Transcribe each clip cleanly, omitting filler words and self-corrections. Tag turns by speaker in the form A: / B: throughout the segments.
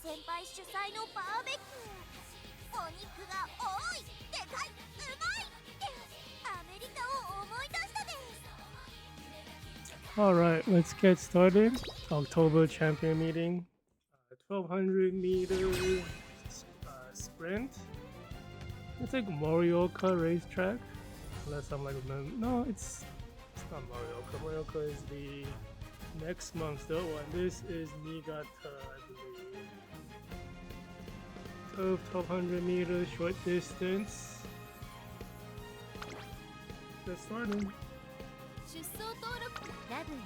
A: 先輩主催のバーベキュー。お肉が多い、でかい、うまいってアメリカを思い出したです。
B: Alright, let's get started. October champion meeting. 1200 meter sprint. It's like Mario Kart racetrack. Unless I'm like, no, it's not Mario Kart. Mario Kart is the next month's though one. This is Niigata, I believe. 1200 meters short distance. Get started.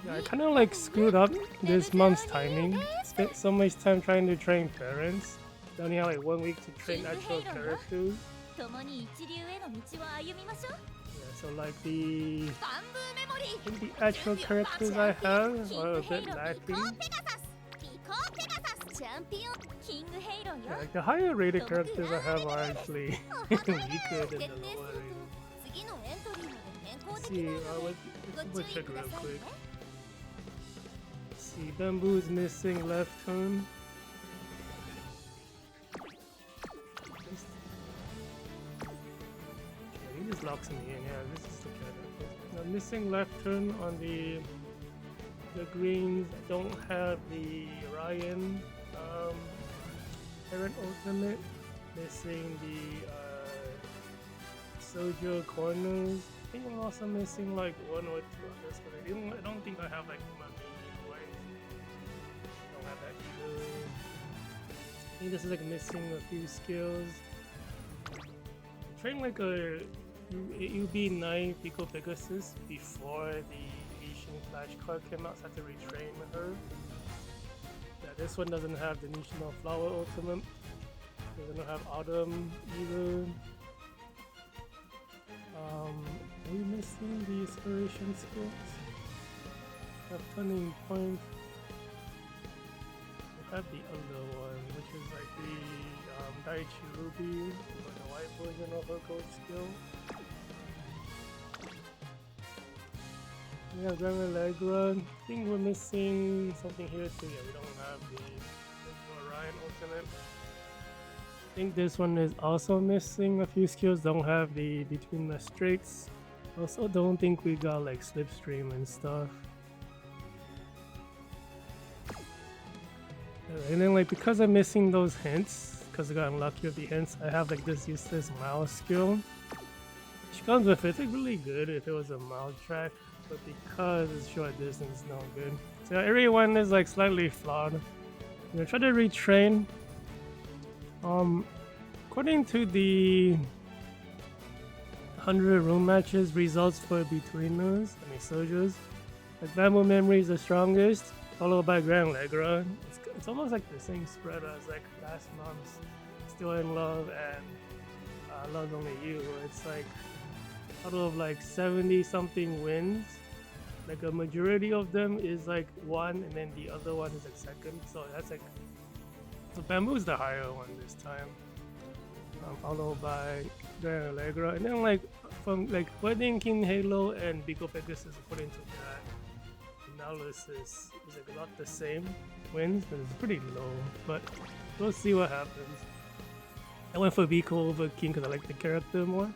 B: Yeah, I kind of like screwed up this month's timing. Spent so much time trying to train parents. They only had like 1 week to train actual characters. Yeah, so like the actual characters I have are a bit lacking. Yeah, like the higher rated characters I have are actually weaker than the lower rated. Let's see, let's check real quick. Let's see, Bamboo's missing left turn. He just locks me in, yeah, this is the character. Missing left turn on the greens. I don't have the Ryan Parent Ultimate. Missing the Sojo corners. I think I'm also missing like 1 or 2 others, but I don't think I have like my main way. Don't have that either. I think this is like missing a few skills. I trained like a UB9 Biko Pegasus before the Asian Flash card came out, so I had to retrain her. Yeah, this one doesn't have the National Flower Ultimate. Doesn't have Autumn either. Are we missing the inspiration skills? Have turning point. We have the other one, which is like the Daichi Ruby, like the white version of her gold skill. We have Gran Algeria. I think we're missing something here too. Yeah, we don't have the Orion Ultimate. I think this one is also missing a few skills. Don't have the between the straights. Also don't think we got like slipstream and stuff. And then like because I'm missing those hints, because I got unlucky with the hints, I have like this useless mouse skill. Which comes with it. It's like really good if it was a mouse track, but because it's short distance, it's no good. So everyone is like slightly flawed. I'm gonna try to retrain. According to the 100 room matches results for betweeners, soldiers, like Bamboo Memory is the strongest, followed by Gran Algeria. It's almost like the same spread as like last month's Still in Love and Love's Only You, where it's like out of like 70 something wins, like a majority of them is like 1 and then the other one is like 2nd, so that's like, so Bamboo's the higher one this time, followed by Gran Algeria, and then like from like Wedding King Halo and Biko Pegasus, according to that analysis, is like a lot the same wins, but it's pretty low. But we'll see what happens. I went for Biko over King because I like the character more.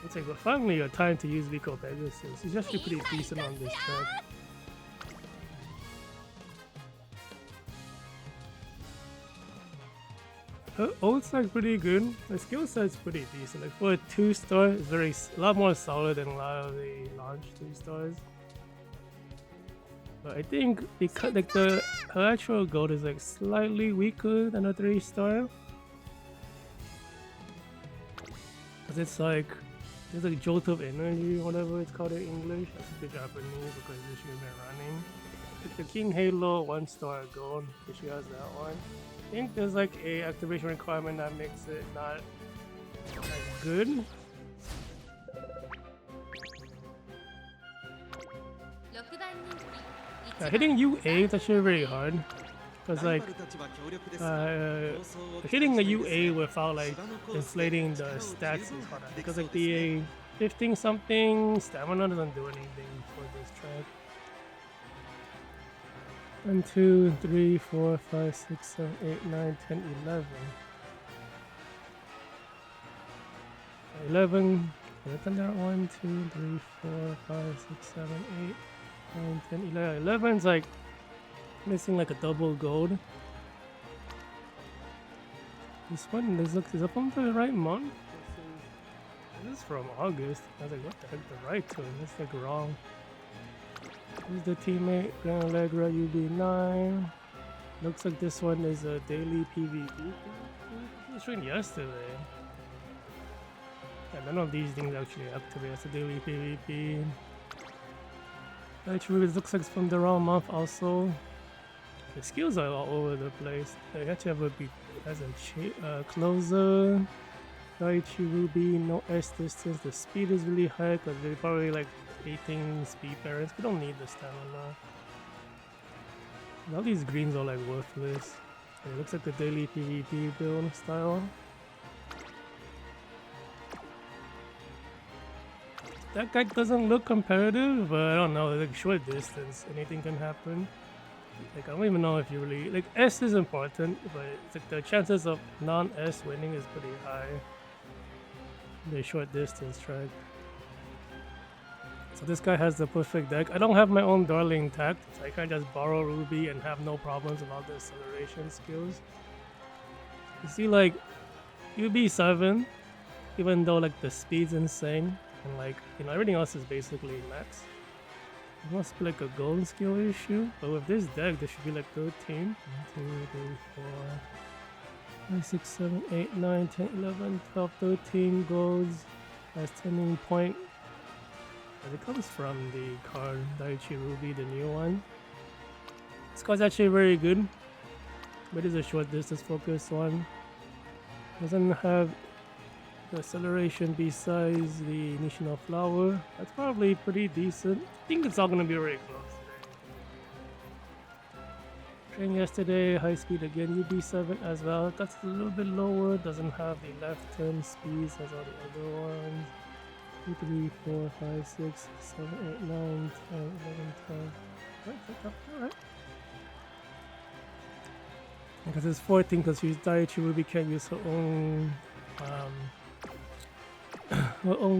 B: It's like, but finally a time to use Biko Pegasus. He's actually pretty decent on this track. Her ult's like pretty good. The skill set's pretty decent. Like for a 2-star, it's a lot more solid than a lot of the launch 3-stars. But I think because like her actual gold is like slightly weaker than a 3-star. Cause it's like there's like jolt of energy, whatever it's called in English. That's the Japanese because she's been running. Like the King Halo 1-star gold, if she has that one. I think there's like a activation requirement that makes it not as good. Hitting UA is actually very hard, because like hitting a UA without like inflating the stats is hard, because like the 15 something stamina doesn't do anything for this track. 1, 2, 3, 4, 5, 6, 7, 8, 9, 10, 11. 11. There. 1, 2, 3, 4, 5, 6, 7, 8, 9, 10, 11. 11's like missing like a double gold. This one, this looks, is up on the right month? This is from August. I was like, what the heck, the right to it? That's like wrong. Who's the teammate? Gran Algeria UB9. Looks like this one is a daily PvP. It was streamed yesterday. Yeah, none of these things actually activate as a daily PvP. Actually, it looks like it's from the wrong month also. The skills are all over the place. They actually have a big as a closer. Daichi Ruby, no S distance. The speed is really high because they're probably like 18 speed parents. We don't need the stamina. All these greens are like worthless. It looks like the daily PvP build style. That guy doesn't look competitive, but I don't know, like short distance, anything can happen. Like I don't even know if you really, like S is important, but it's like the chances of non-S winning is pretty high. The short distance track. So this guy has the perfect deck. I don't have my own Darling tact, so I can just borrow Ruby and have no problems with all the acceleration skills. You see like UB7, even though like the speed's insane, and like, you know, everything else is basically max. It must be like a gold skill issue, but with this deck there should be like 13. 1, 2, 3, 4, 5, 6, 7, 8, 9, 10, 11, 12, 13 golds as turning point. And it comes from the card Daichi Ruby, the new one. This card's actually very good, but it's a short distance focused one. Doesn't have the acceleration besides the initial flower. That's probably pretty decent. I think it's all gonna be very close today. Train yesterday, high speed again, UB7 as well. That's a little bit lower, doesn't have the left turn speeds as all the other ones. 2, 3, 4, 5, 6, 7, 8, 9, 10, 11, 12. Right, alright. Because it's 14, because Daichi Ruby can't use her own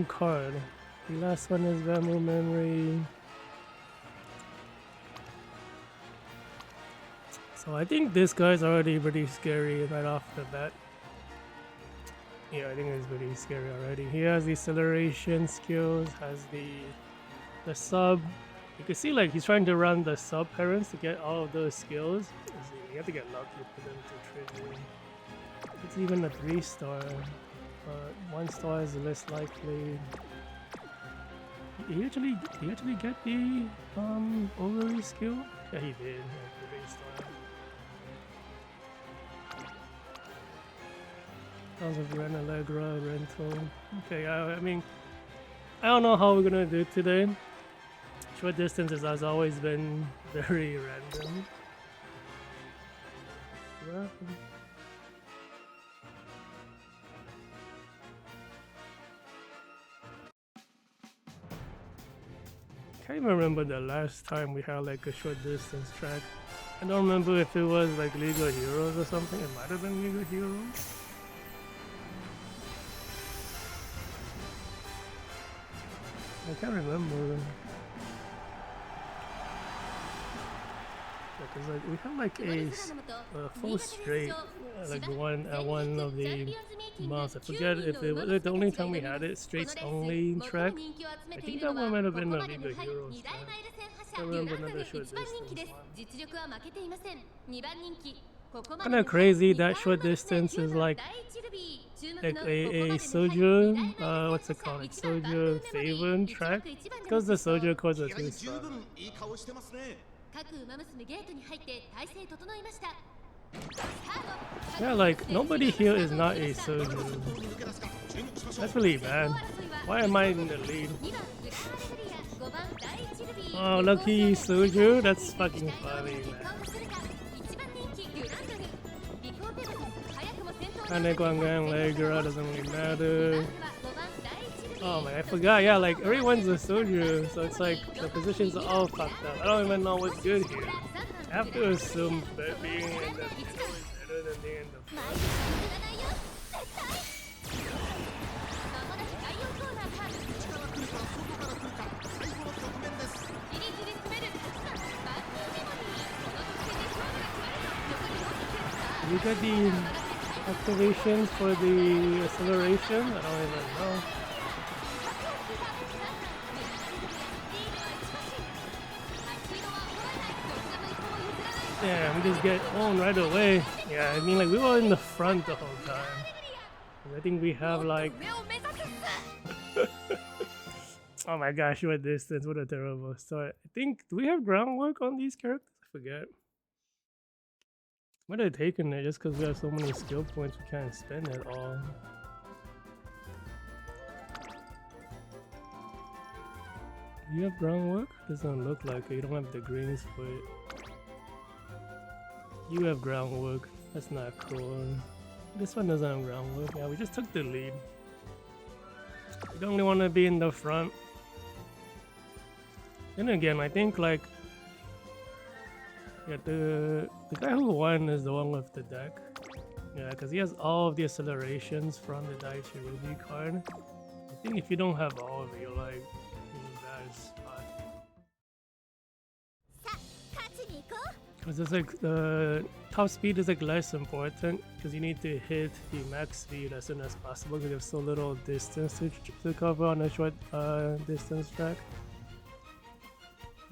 B: card. The last one is Value Memory. So I think this guy's already pretty scary right off the bat. Yeah, I think it's pretty scary already. He has the acceleration skills, has the sub. You can see like he's trying to run the sub parents to get all of those skills. You have to get lucky for them to trigger. It's even a 3-star. 1 star is less likely. Did he actually get the overlay skill? Yeah, he did. Yeah, 3-star. Sounds of Gran Algeria rental. Okay, I mean, I don't know how we're gonna do today. Short distances has always been very random. What happened? I can't even remember the last time we had like a short distance track. I don't remember if it was like League of Heroes or something. It might have been League of Heroes. I can't remember. Because like we had like a full straight, like one of the months. I forget if it was like the only time we had it straights only track. I think that one might have been a League of Heroes track. I remember another short distance one. Kind of crazy that short distance is like a soldier, what's it called? Like soldier favor track, because the soldier calls it 2-star. Yeah, like nobody here is not a soldier. That's really bad. Why am I in the lead? Oh, lucky soldier. That's fucking funny, man. Panic on Gran Algeria doesn't really matter. Oh man, I forgot. Yeah, like everyone's a soldier, so it's like the positions are all fucked up. I don't even know what's good here. I have to assume that being in the middle is better than being in the
A: 毎
B: front.
A: 日譲らないよ絶対まもなく第4コーナーか
C: 内から来るか外から来るか最後の局面です。
A: じりじり滑るバンキーメモリーこの得点で勝負が決まる残り4曲さあ
B: We got the activations for the acceleration? I don't even know.
A: 核を刻む皆さんリードは1マシン8色は怒らないどちらの一歩も譲らない
B: Yeah, we just get owned right away. Yeah, I mean, like, we were in the front the whole time. I think we have, like,
A: 上を目指すっす
B: oh my gosh, what distance, what a terrible start. I think, do we have groundwork on these characters? I forget. Might have taken it just because we have so many skill points we can't spend it all. Do you have groundwork? Doesn't look like it. You don't have the greens for it. You have groundwork. That's not cool. This one doesn't have groundwork. Yeah, we just took the lead. We don't really want to be in the front. Then again, I think like yeah, the guy who won is the one with the deck. Yeah, because he has all of the accelerations from the Daiichi Ruby card. I think if you don't have all of it, you're like in a bad spot.
A: さあ勝ちに行こう
B: Because it's like the top speed is like less important because you need to hit the max speed as soon as possible because you have so little distance to cover on a short distance track.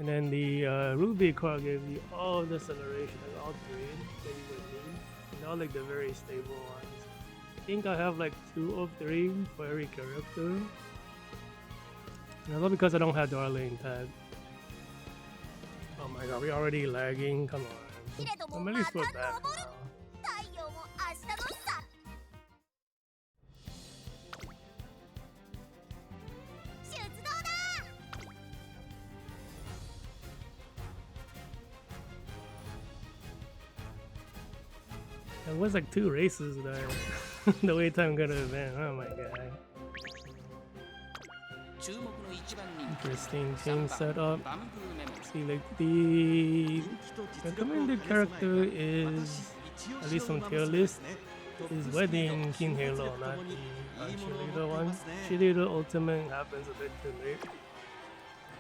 B: And then the Ruby card gives you all the acceleration, like all three that you would need, and all like the very stable ones. I think I have like 2 of 3 for every character. And also because I don't have Darling tag. Oh my god, we're already lagging. Come on.
A: けれども
B: I'm
A: ま
B: at
A: た
B: least
A: 昇
B: for
A: る
B: back now.
A: 太陽も明日のさ出動だ
B: It was like 2 races there. The way time got event. Oh my god.
D: 注目の一番人気
B: Interesting team setup.
D: バンブーメモ
B: See, like the recommended character is, at least on tier list, is Wedding King Halo, not the cheerleader one. Cheerleader ultimate happens a bit too late.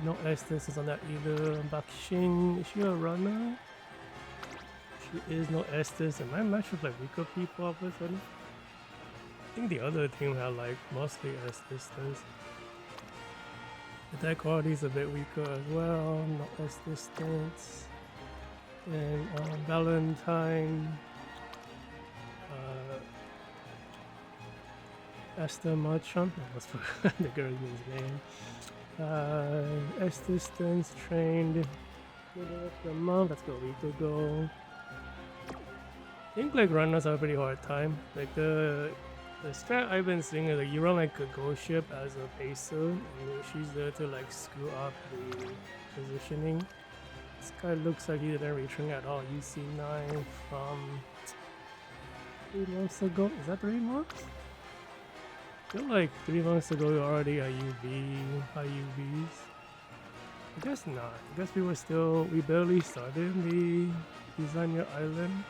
B: No Estes is on that either. Bakshin, is she a runner? She is no Estes. Am I matched with like weaker people all of a sudden? I think the other team had like mostly Estes. Attack quality is a bit weaker as well. Not as distance. And Valentine. Esther Marchand. I almost forgot the girl's name. S distance trained. Middle of the month. Let's go a week ago. I think like runners have a pretty hard time. Like the strat I've been seeing is like you run like a ghost ship as a pacer, and she's there to like screw up the positioning. This guy looks like he didn't retrain at all. UC9 from 3 months ago. Is that 3 months? I feel like 3 months ago we were already at high UVs. I guess not. I guess we barely started the Design Your Island.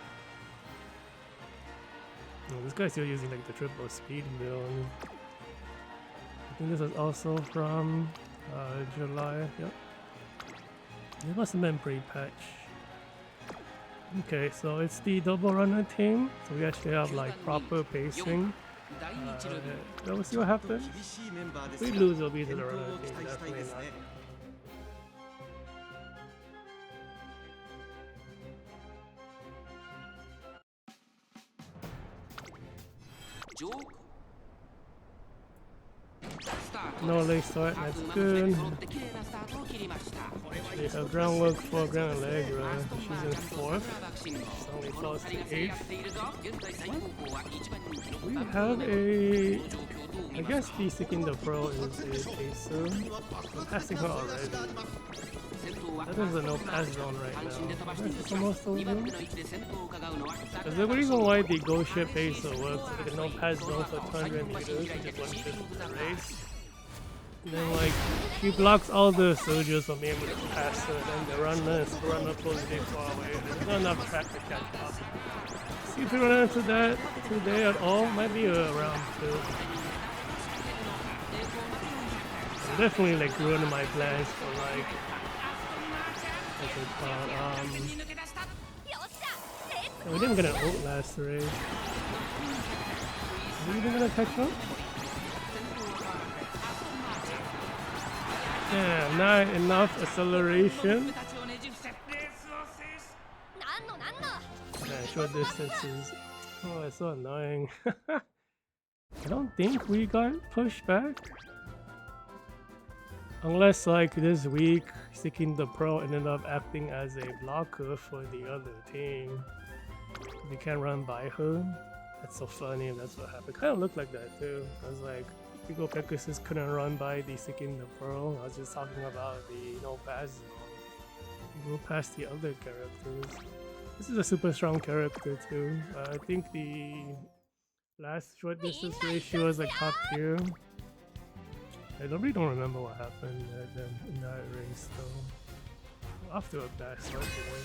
B: No, this guy's still using like the triple speed build. I think this is also from July. Yep. It must have been pre-patch. Okay, so it's the double runner team. So we actually have like proper pacing. We'll see what happens. If we lose, it'll be to the runner team. Definitely not.
D: ジョーク
B: No late start, that's good.
D: 揃って綺麗なスタートを切りました
B: We have groundwork for Gran Algeria. She's in 4th. Only falls to 8th. We have a... I guess the Seeking the Pro is Acer. I'm passing her already. That is a no pass zone right now. That's almost over. Because the reason why the Ghost Ship Acer works is like a no pass zone for 200 meters, which is 1/5 of the race. And then like she blocks all the soldiers from being able to pass her, and then the runner pulls really far away. There's not enough track to catch up. See if we run into that today at all. Might be around 2. I'm definitely like ruining my plans for like what's it called? We didn't get an ult last race. Are we even gonna catch up? Yeah, not enough acceleration. Yeah, short distances. Oh, it's so annoying. I don't think we got pushed back. Unless like this week, Seeking the Pro ended up acting as a blocker for the other team. We can't run by her. That's so funny if that's what happened. Kind of looked like that too. I was like, Biko Pegasus couldn't run by the Seeking the Pro. I was just talking about the no pass zone. We go past the other characters. This is a super strong character too. I think the last short distance race she was like top tier. I really don't remember what happened in that race though. Off to a bad start today.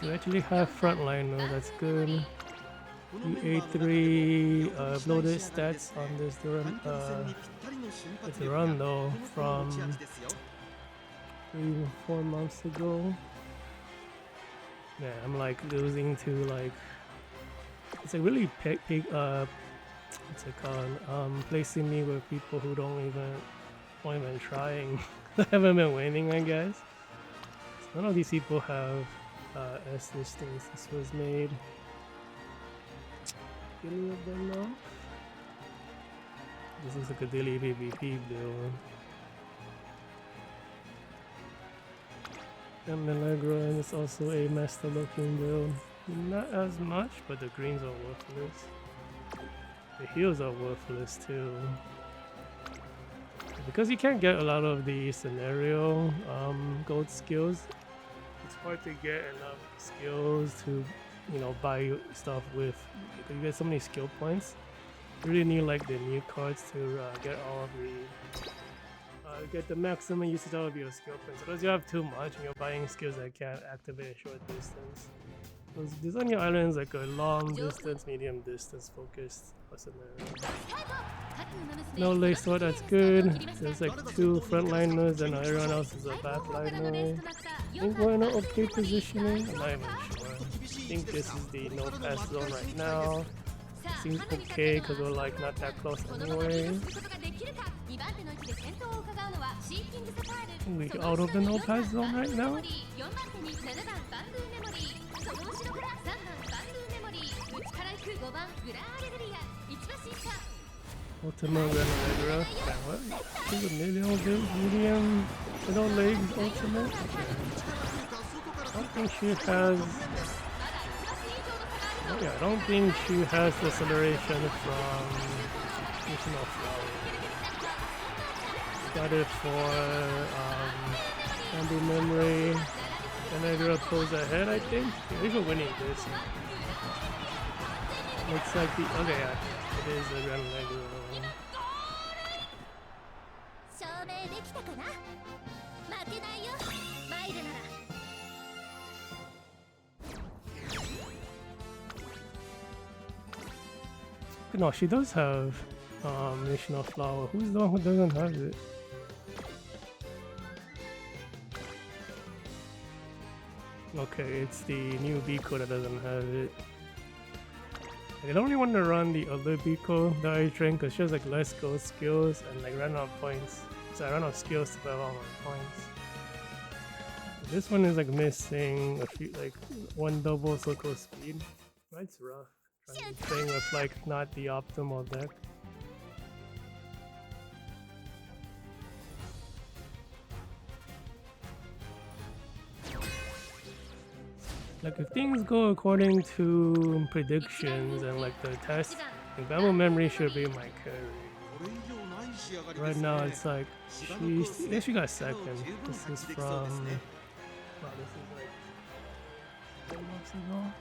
B: We actually have frontliner, that's good. E3 uploaded stats on this it's a run though from 3 or 4 months ago. Yeah, I'm like losing to like it's like really what's it called? Placing me with people who don't even trying. I haven't been winning, I guess. So none of these people have S listings. This was made. Any of them now? This looks like a daily PvP build. And Milagro, and it's also a master looking build. Not as much, but the greens are worthless. The heals are worthless too. Because you can't get a lot of the scenario gold skills, it's hard to get enough skills to, you know, buy stuff with. You get so many skill points. You really need like the new cards to get all of the get the maximum usage out of your skill points. Otherwise you have too much and you're buying skills that can't activate short distance. This on your island is like a long distance, medium distance focused scenario. No lace sword, that's good. There's like 2 frontliners and everyone else is a backliner. I think we're in an okay positioning. I'm not even sure. I think this is the no pass zone right now. Seems okay because we're like not that close anyway. We out of the no pass zone right now. Ultimate Gran Algeria. What? She's a medium middle legs ultimate? Okay. I don't think she has. Oh yeah, I don't think she has the acceleration from Mission of Flower. Got it for Andy Memory. And Algeria pulls ahead, I think. Yeah, we're winning this. Looks like the okay, yeah, it is a Gran Algeria. No, she does have Mission of Flower. Who's the one who doesn't have it? Okay, it's the new Biko that doesn't have it. I don't really want to run the other Biko that I train because she has like less gold skills and like run out of points. So I run out of skills to buy all my points. This one is like missing a few, like 1 double circle speed. It's rough. Trying to train with like not the optimal deck. Like if things go according to predictions and like the test, the Bamboo Memory should be my carry. Right now it's like she got second. This is from wow, this is like 10 months ago.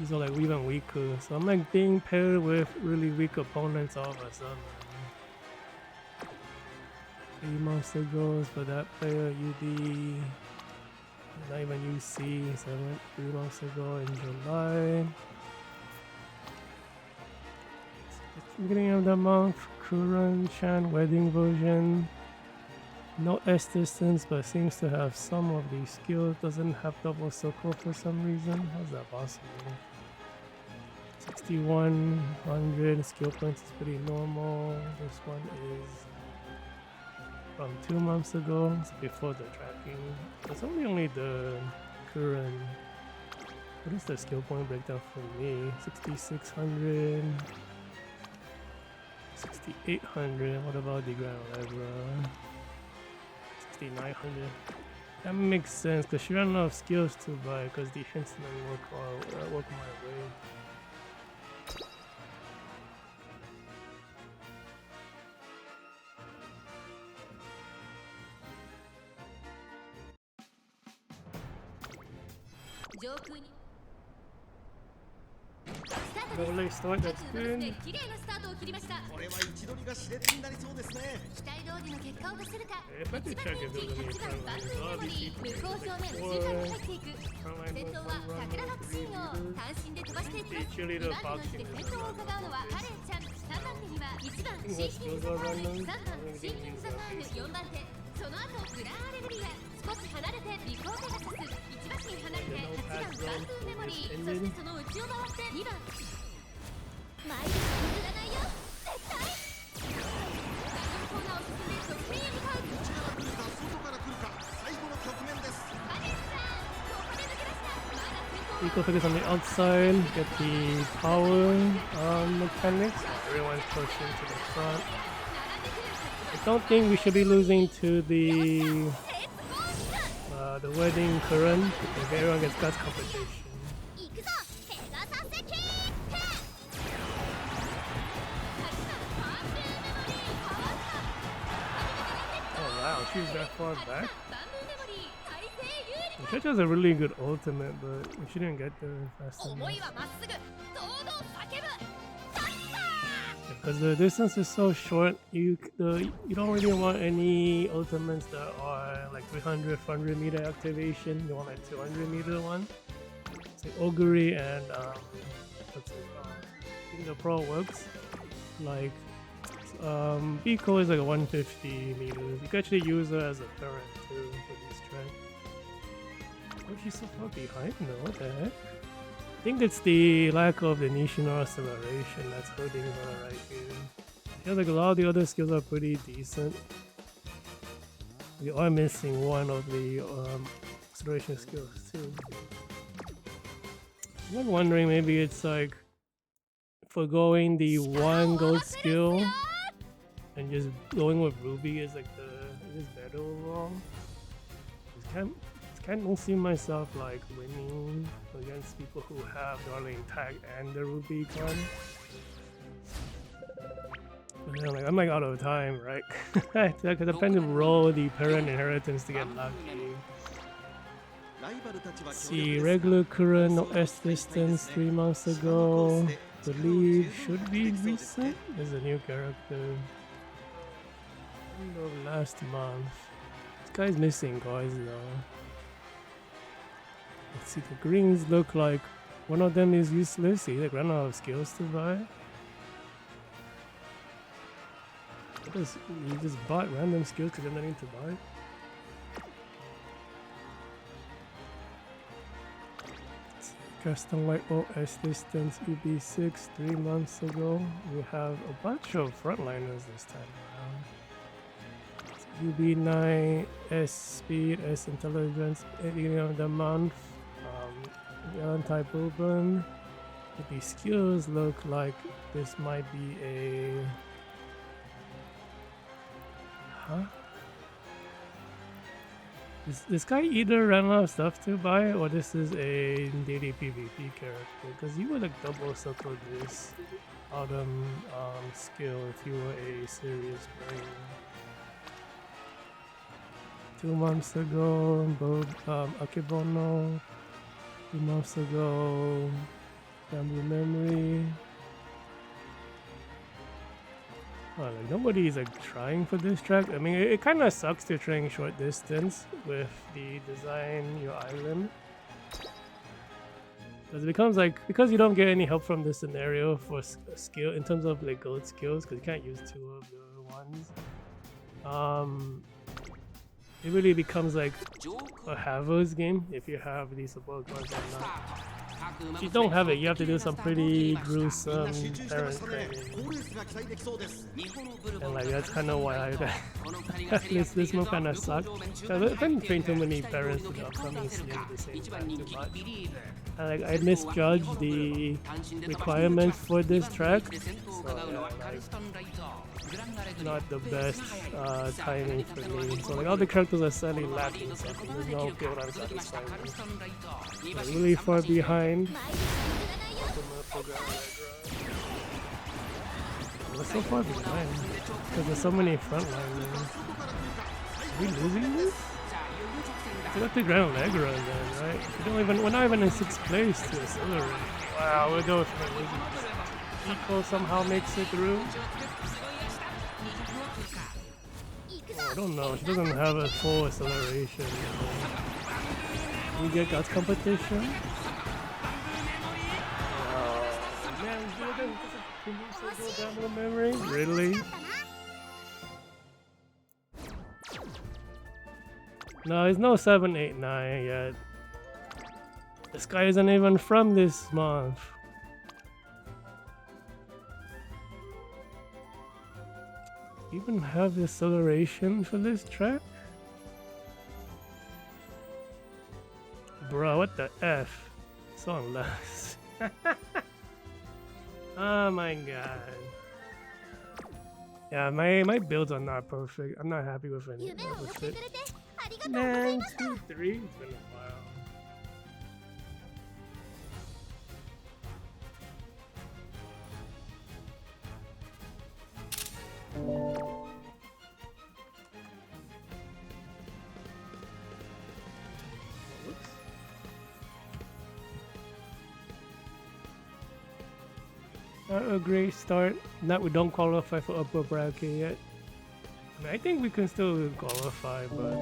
B: These are like even weaker. So I'm like being paired with really weak opponents all of a sudden. 3 months ago for that player, UD. Not even UC, so I went 3 months ago in July. Beginning of the month, Kuran Chan wedding version. No S distance, but seems to have some of these skills. Doesn't have double circle for some reason. How's that possible? 6100 skill points is pretty normal. This one is from 2 months ago, it's before the tracking. It's only the current. What is the skill point breakdown for me? 6600, 6800. What about the Gran Algeria? 6900. That makes sense because she ran out of skills to buy because the hints didn't work my way. No late start, that's good.
C: これは位置取りが熾烈になりそうですね。
B: If I could check if there was any frontliners, obviously the cheerleader boxing. What skills are random?
A: その後グランアレグリア少し離れてビコーペガサス1馬身離れて8番バンブーメモリーそしてその内を回って2番マイル譲らないよ絶対第4コーナーを進んで得点へ向かう
C: 内から来るか外から来るか最後の局面です。
A: カネスさんここで抜け出したまだ先頭
B: Biko figures on the outside, get the power mechanics. Everyone's pushing to the front. I don't think we should be losing to the wedding current because everyone gets guts competition.
A: 行くぞペガサスキック
B: Oh wow, she's that far back. The judge has a really good ultimate, but she didn't get there fast enough.
A: 思いはまっすぐ堂々叫ぶ
B: Because the distance is so short, you don't really want any ultimates that are like 300, 400 meter activation. You want like 200 meter one. It's like Oguri and what's it called? I think the Pro works. Like Biko is like a 150 meters. You can actually use her as a current too for this track. Oh, she's so far behind though. What the heck? I think it's the lack of the Nishino acceleration that's hurting her right here. Feels like a lot of the other skills are pretty decent. We are missing one of the acceleration skills too. I'm wondering maybe it's like forgoing the one gold skill and just going with Ruby is like is better overall. I don't see myself like winning against people who have Darling Tag and the Ruby card. But then like I'm like out of time, right? Because I'm trying to roll the parent inheritance to get lucky. See, regular current, no S distance 3 months ago. Believe should be recent. There's a new character. End of last month. This guy's missing guys though. Let's see, the greens look like one of them is useless. See, they run out of skills to buy. You just bought random skills because you have nothing to buy. Custom White OS distance UB6 3 months ago. We have a bunch of frontliners this time around. UB9 S speed, S intelligence, beginning of the month. Type open. The skills look like this might be a This guy either ran out of stuff to buy or this is a daily PvP character because you would like double circle this autumn skill if you were a serious brain. 2 months ago, both Akebono. 2 months ago, Bamboo memory. Oh, like nobody's like trying for this track. I mean, it kind of sucks to train short distance with the design your island. Because it becomes like, because you don't get any help from this scenario for skill in terms of like gold skills, because you can't use two of the ones. It really becomes like a Havos game if you have these support cards or not. If you don't have it, you have to do some pretty gruesome parent training. And like that's kind of why this move kind of sucked. I didn't train too many parents to the upcoming season at the same time too much. And like I misjudged the requirements for this track, so yeah, like, not the best timing for me. So like all the characters are suddenly lacking something. There's no build I'm satisfied with. Like, really far behind. We're so far behind because there's so many frontliners. Are we losing this? We got the Gran Algeria then, right? We're not even in 6th place to accelerate. Wow, we're definitely losing this. Biko somehow makes it through. Oh, I don't know, she doesn't have a full acceleration. We get God's competition. Man, doesn't down the memory? Really? No, it's no 7, 8, 9 yet. This guy isn't even from this month. Even have acceleration for this track? Bro, what the F? So unless. Oh my god. Yeah, my builds are not perfect. I'm not happy with any of it. Man, 2, 3. It's been a while. Not a great start. Not we don't qualify for upper bracket yet. I mean, I think we can still qualify, but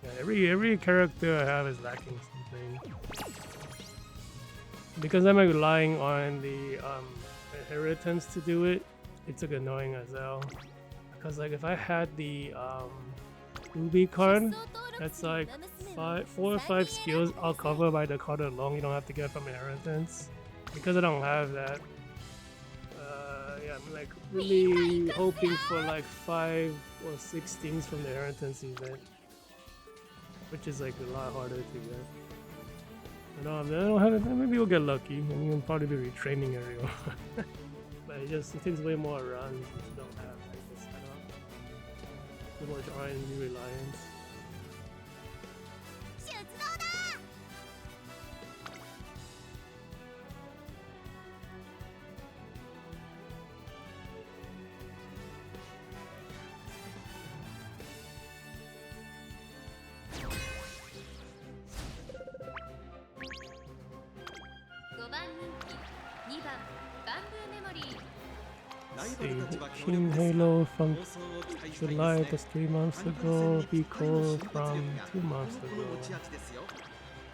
B: yeah, every character I have is lacking something. Because I'm relying on the inheritance to do it. It's like annoying as hell. Because like if I had the Ruby card, that's like 4 or 5 skills all covered by the card alone. You don't have to get from inheritance. Because I don't have that. Yeah, I'm like really hoping for like 5 or 6 things from the inheritance event, which is like a lot harder to get. I don't have it. Maybe we'll get lucky, and you'll probably be retraining area. But it takes way more runs if you don't have like this setup. Too much RNG reliance. 18 Halo from July, that's 3 months ago. Biko from 2 months ago.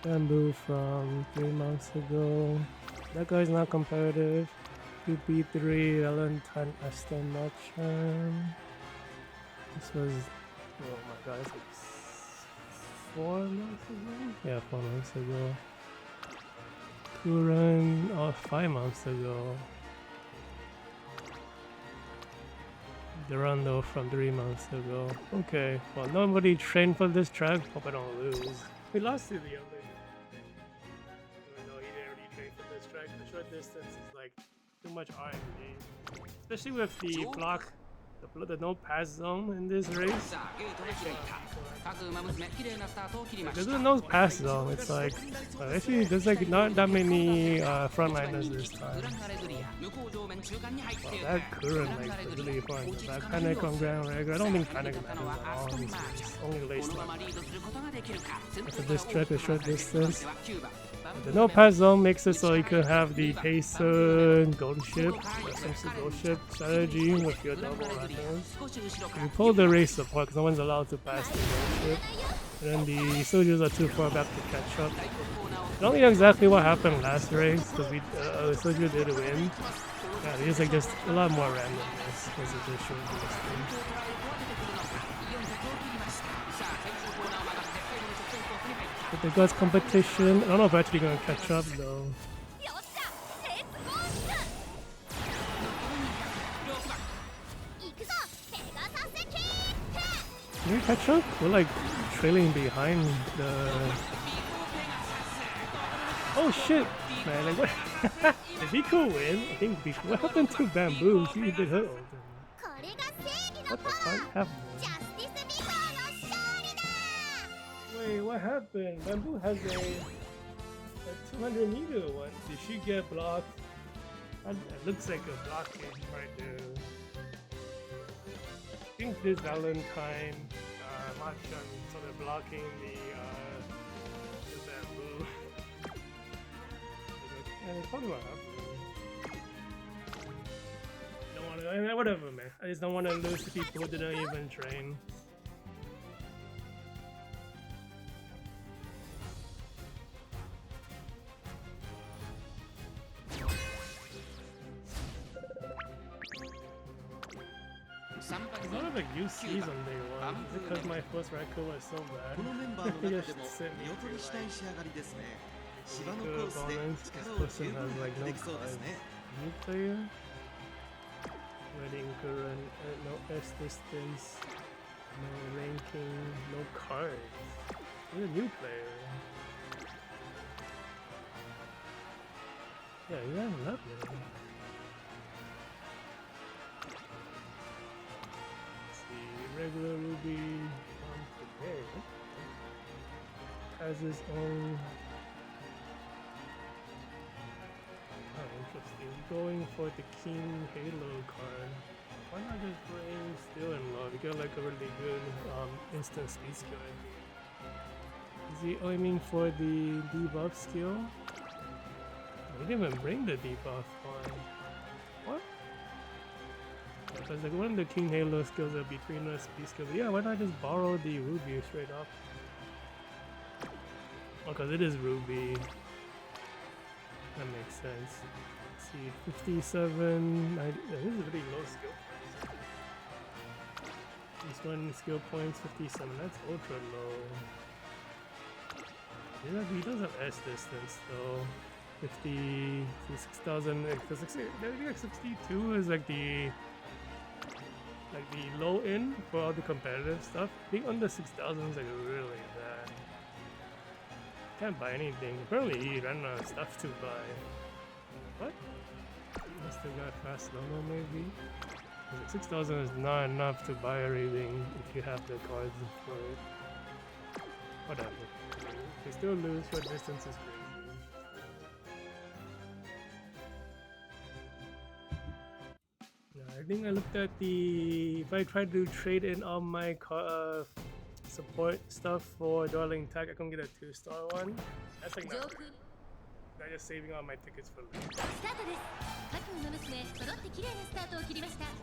B: Bamboo from 3 months ago. That guy's not competitive. F2P3, Valentine, Aston Machan. This was, oh my god, it's like 4 months ago? Yeah, 4 months ago. Kuran, oh, 5 months ago. Durando from 3 months ago. Okay, well, nobody trained for this track. Hope I don't lose. We lost to the other. Even though he didn't really train for this track. The short distance is like too much RNG. Especially with the block, the no pass zone in this race. There's a no pass zone. It's like, actually, there's like not that many frontliners this time. Wow, that couldn't like really fun. That Panic on Gran Algeria. I don't think Panic matters at all in this race. Only late stuff. So this track is short distance. The no pass zone makes it so you can have the pacer gold ship, essentially gold ship strategy with your double runners. You pull the race apart because no one's allowed to pass the gold ship. And then the soldiers are too far back to catch up. I don't know exactly what happened last race because the soldier did win. Yeah, there's like just a lot more randomness because it just shows you this thing. But the guts competition, I don't know if I'm actually gonna catch up though. Can we catch up? We're like trailing behind the... Oh shit! Man, like what? Did Biko win? I think Biko. What happened to Bamboo? She did her ult. What the fuck happened? Wait, what happened? Bamboo has a 200-meter one. Did she get blocked? It looks like a blockage right there. I think this Valentine Machan sort of blocking the Bamboo. And it's probably what happened. Don't want to, whatever, man. I just don't want to lose to people who didn't even train. It's not like UCs on day one. Is it because my first record was so bad?
C: このメンバーの中でも
B: Just sent me
C: 見劣りしない仕上がりですね。芝の
B: Biko
C: コースで
B: opponents. This
C: 力を十
B: person
C: 分
B: has
C: 発
B: like
C: 揮
B: no
C: できそうです
B: cards.
C: ね。
B: New player? Wedding current, no S distance, no ranking, no cards. He's a new player. Yeah, he hasn't up yet. Let's see, regular Ruby today has his own. Oh, interesting. Going for the King Halo card. Why not just bring Steel and Love? You get like a really good instant speed skill. Is he aiming for the debuff skill? He didn't even bring the debuff one. What? Because like one of the King Halo skills are between us speed skills. Yeah, why not just borrow the Ruby straight up? Oh, because it is Ruby. That makes sense. Let's see, 57, 90, this is a really low skill points. This one skill points 57, that's ultra low. Yeah, he does have S distance though. 50, 6,000, like 62 is like the low end for all the competitive stuff. I think under 6,000 is like really bad. Can't buy anything. Apparently he ran out of stuff to buy. What? Must have got fast level maybe? 6,000 is not enough to buy everything if you have the cards for it. Whatever. You still lose, short distance is crazy. I think I looked at the... If I try to trade in all my support stuff for Darling Tag, I can get a 2-star one. That's like not great. I'm just saving all my tickets for later.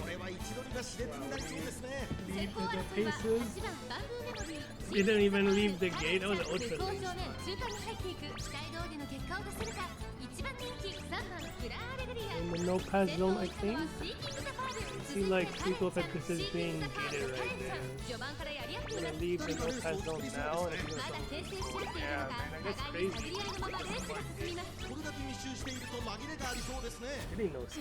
C: これは位置取りが熾烈になりそうですね。
B: The paces. They didn't even leave the gate. That was an ultra late start. In the no pass zone, I think. I see like people practices being gated right there. I'm gonna leave the no pass zone now and I'm gonna yeah, man, that's crazy.
C: これだけ密集していると紛れがありそうですね。
B: Really no skill.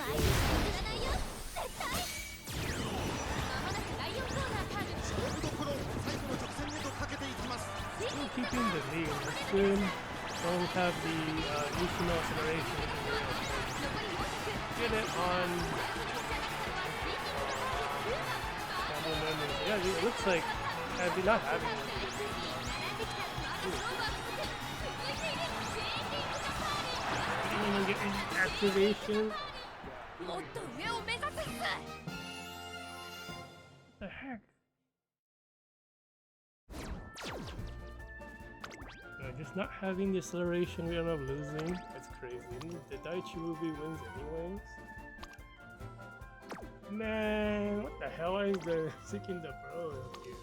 C: 勝負どころ、最後の直線へとかけていきます。
B: Still keeping the lead. That's good. Don't have the additional acceleration. Get it on. Yeah, it looks like I'd not having it. Didn't even get any activation. What the heck? just not having the acceleration, we end up losing. That's crazy. The Daiichi Ruby wins anyways. Man, what the hell is the seeking the bro here?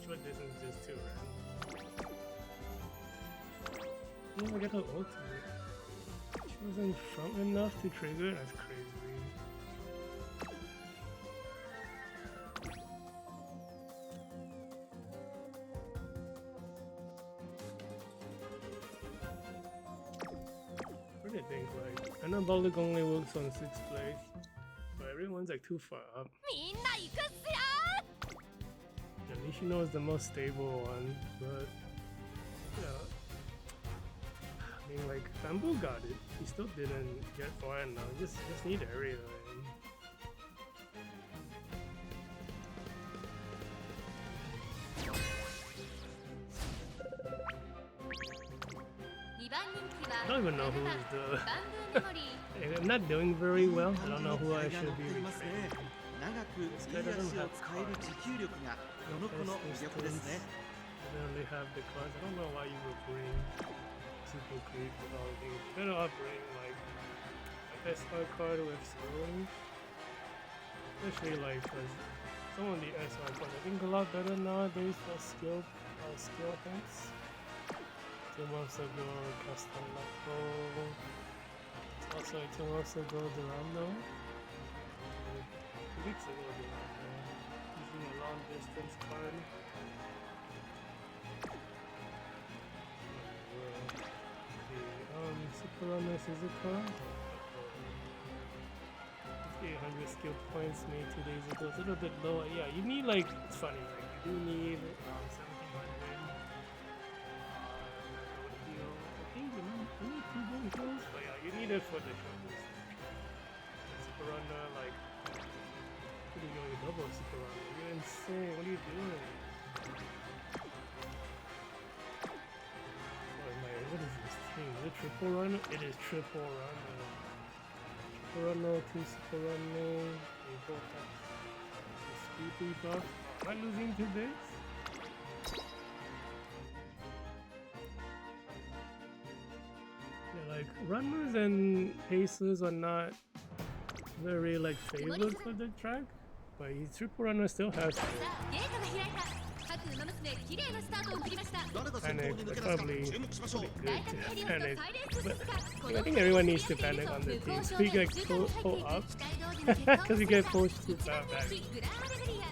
B: Short distance is just too random. I get the ultimate. She wasn't front enough to trigger. That's crazy. What do you think? Like, I know Baltic only works on 6th place, but everyone's like too far up.
A: みんな行くっすよ
B: Yeah, Nishino is the most stable one, but yeah. I mean, like, Bamboo got it. He still didn't get far enough. Just need area. And
A: 2番人気
B: I don't even know
A: は
B: who's
A: 7番
B: the.
A: バンブーメモリー
B: I'm not doing very well. I don't know who I should be
C: ます
B: retraining.
C: ね。長く右足を使える持久力がこの子の魅力ですね。
B: I don't really have the cards. I don't know why you would bring Super Creep without being better off bring like a SR card with slowing. Especially like because some of the SR cards I think a lot better nowadays for skill hits. 2 months ago, Castellaco. Also 2 months ago, Durando. 2 weeks ago, Durando. Using a long distance card. Super Runner Suzuka. 800 skill points made 2 days ago. It's a little bit low. Yeah, you need like, it's funny, like you do need 1700. I think you need 2 gold kills, but yeah, you need it for the short distance. Super Runner, like, what are you going double Super Runner? You're insane. What are you doing? What is this thing? Is it triple runner? It is triple runner. Triple runner, 2 super runner. They both have the speed debuff. Am I losing to this? Yeah, like runners and paces are not very like favored for the track, but his triple runner still has
A: さあゲートが開いた各馬娘綺麗なスタートを切りました
C: 誰が先頭
B: panic.
C: に抜
B: Like
C: け出すか
B: probably
C: 注目しましょう。
B: good
A: 大
B: to
A: 学ヘリオス
B: panic,
A: とサイレンス
B: but
A: 鈴鹿
B: I think everyone needs to panic on the team. So you get pull up because you get pushed too far back.
A: グランアレグリア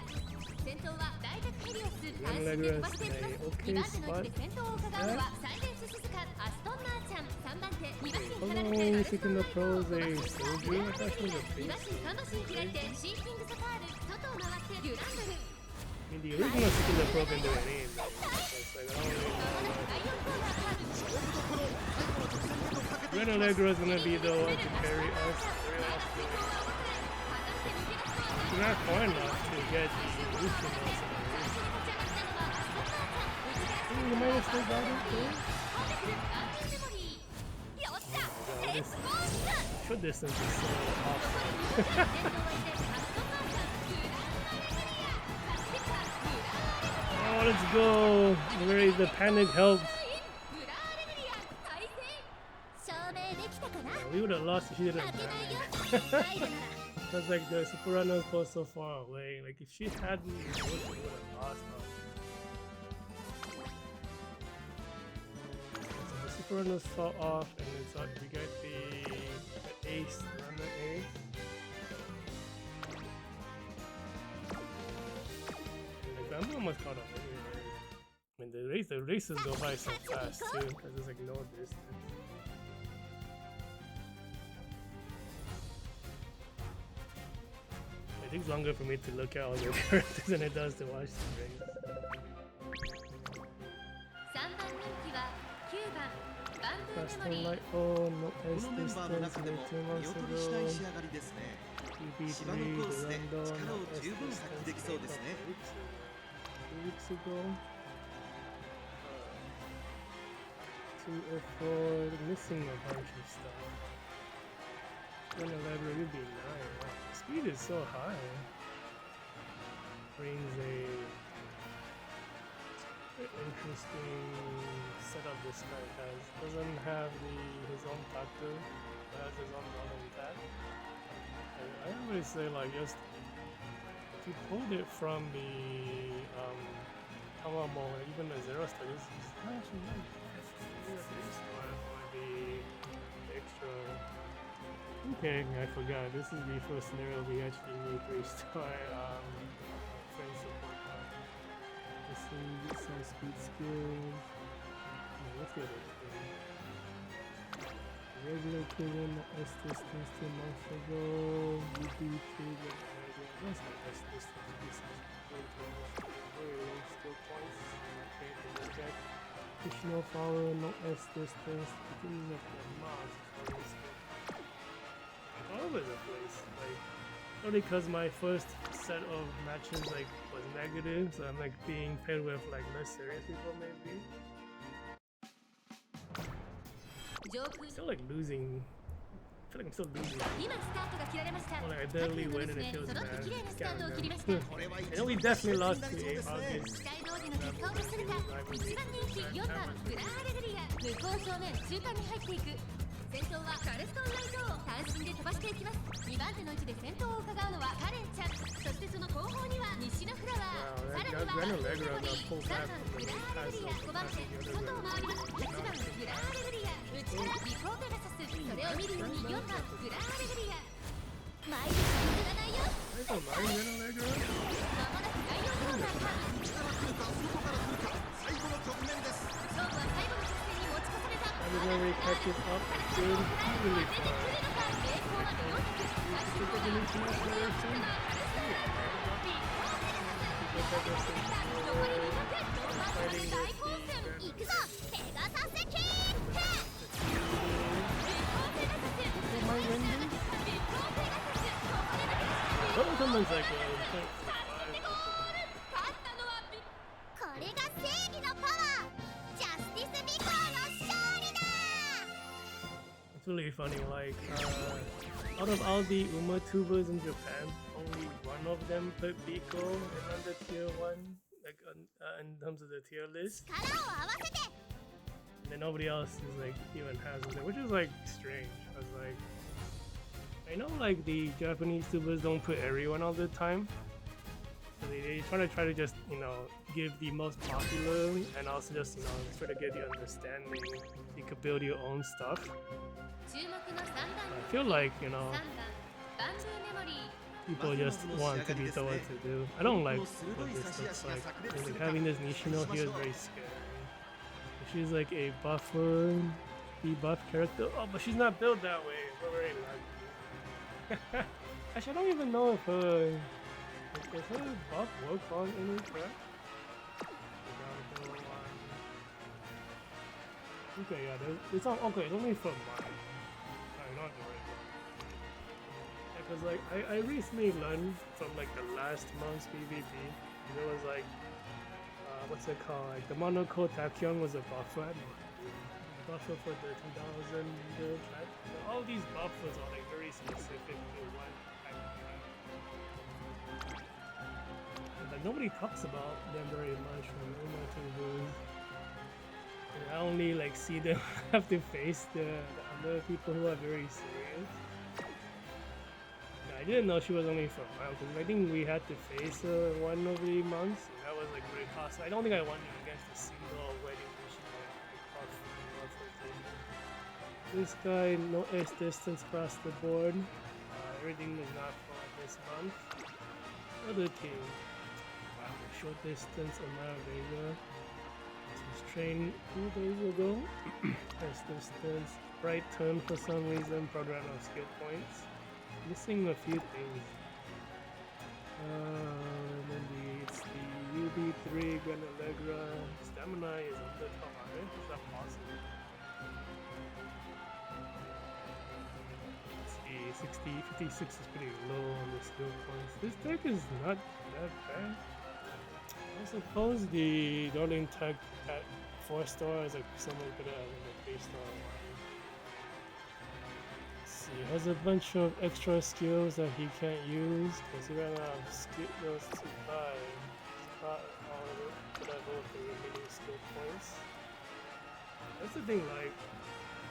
A: 先頭は大学ヘリオス
B: Gran
A: 安心で飛ばしていきます
B: Algeria
A: 2番手の位置で先頭を伺うのはサイレンス鈴鹿アストンマーチャン3番手2馬身離れて
B: Following Seeking the Pros, a soldier. I thought she was a
A: 2 馬
B: face.
A: 身3馬身開いてシーキングサファール外を回ってデュランドル
B: I mean, the original Seeking the Pro can do anything. It's like, I don't really
A: まもなく第4コーナーカーブ
B: Gran Algeria is gonna be the one to carry us.
A: 大学先頭は遅れ果たして抜け出すのは
B: We're not far enough to get boosted us.
A: 最初に立ち上がったのはアストンマーチャン内側
B: You might have still got it too.
A: 飛んでくるアンティメモリーよっしゃ成功した
B: Short distance is so
A: 残
B: awesome.
A: り200先頭はいてアストンマーチャングランアレグリア勝ち切ったグランアレグリア
B: Oh, let's go. Very, the panic helped.
A: グランアレグリア再生証明できたかな
B: We would have lost if she didn't
A: 負けないよ
B: panic.
A: 入るなら
B: Because like the Super Runner was so far away. Like if she hadn't, we would have lost. So the Super Runners fell off, and it's we got the Ace Runner Ace. And like Bamboo almost caught up. I mean the races go by so fast too, because there's like no distance. It takes longer for me to look at all your characters than it does to watch the race.
A: 3番人気は9番バンブー
B: Fast
A: メモ
B: and
A: リー
B: light, oh no
C: こ
B: S
C: のメンバーの
B: distance
C: 中で
B: like
C: も
B: 2 months
C: 見劣りしない
B: ago.
C: 仕上がりですね。
B: UB3,
C: 芝のコースで
B: Durando,
C: 力を
B: no S
C: 十分発揮でき
B: distance
C: そうです
B: like
C: ね。
B: 2 weeks ago. 204, missing a bunch of stuff. Gran Algeria UB9, wow. Speed is so high. Brings a interesting setup this guy has. Doesn't have his own tattoo, but has his own model tag. I always say like just if you pulled it from the Tamamo or even the Zero Star, it's actually like for the extra. Okay, I forgot. This is the first scenario we actually need 3-star friend support. Let's see, get some speed skills. Let's get it. Regular killing, S distance to monster goal, UB trigger, that's not S distance, this is very low skill points. Okay, for check. Additional follower, no S distance, beginning of the mods for this skill. All over the place, like only because my first set of matches like was negative, so I'm like being paired with like less serious people maybe. Still like losing. I feel like I'm still losing. Well, like I barely win and it feels bad. I know we definitely lost to a August.
A: 先頭はカルストンライトを単身で飛ばしていきます。2番手の位置で先頭を伺うのはカレンちゃん、そしてその後方には西のフラワー、さらにはバンドメモリー、3番グランアレグリア、5番手外を回ります。8番グランアレグリア、内からビコーペガサス、それを見るように4番グランアレグリア、前で譲らないよ。まもなく第4コーナーか。
C: どこから来るか、最後の局面です。
A: 勝負は最後の直線に持ち越された。
B: Everybody catches up, it's good, really fun. Someone's like, it's really funny, like, out of all the Uma tubers in Japan, only one of them put Biko in under tier 1, like, in terms of the tier list. And then nobody else is, like, even has it, which is, like, strange, because, like, I know, like, the Japanese tubers don't put everyone all the time. So they try to just, you know, give the most popular and also just, you know, try to get you understanding you could build your own stuff. I feel like, you know, people just want to be told what to do. I don't like what this looks like. And, like having this Nishino here is very scary. She's like a buffer, debuff character. Oh, but she's not built that way. We're very lucky. Actually, I don't even know if does her buff work on any track? Okay, yeah, it's on. Okay, it's only for mine. Not the right one. Yeah, cause like I recently learned from like the last month's PvP. There was like what's it called? Like the Monaco Tachyon was a buffer. Buffer for the 2000 build track. So all these buffers are like very specific to one type of track. And like nobody talks about them very much from Uma to Booze. I only like see them have to face the other people who are very serious. Yeah, I didn't know she was only for a while because I think we had to face her one of the months. And that was like very costly. I don't think I won against a single wedding missionary. This guy, no S distance across the board. Everything is not for this month. Other team. Wow, short distance Omar Vega. Trained 2 days ago. S distance, right turn for some reason, program of skill points. Missing a few things. Then it's the UB3 Gran Algeria. Stamina is under top 100. Is that possible? Let's see, 56 is pretty low on the skill points. This deck is not that bad. I suppose the Darling tag at 4-star is like somewhat better than the 3-star one. Let's see, he has a bunch of extra skills that he can't use because he ran out of skills to buy. Spot all of it, but I vote for the mini That's the thing, like,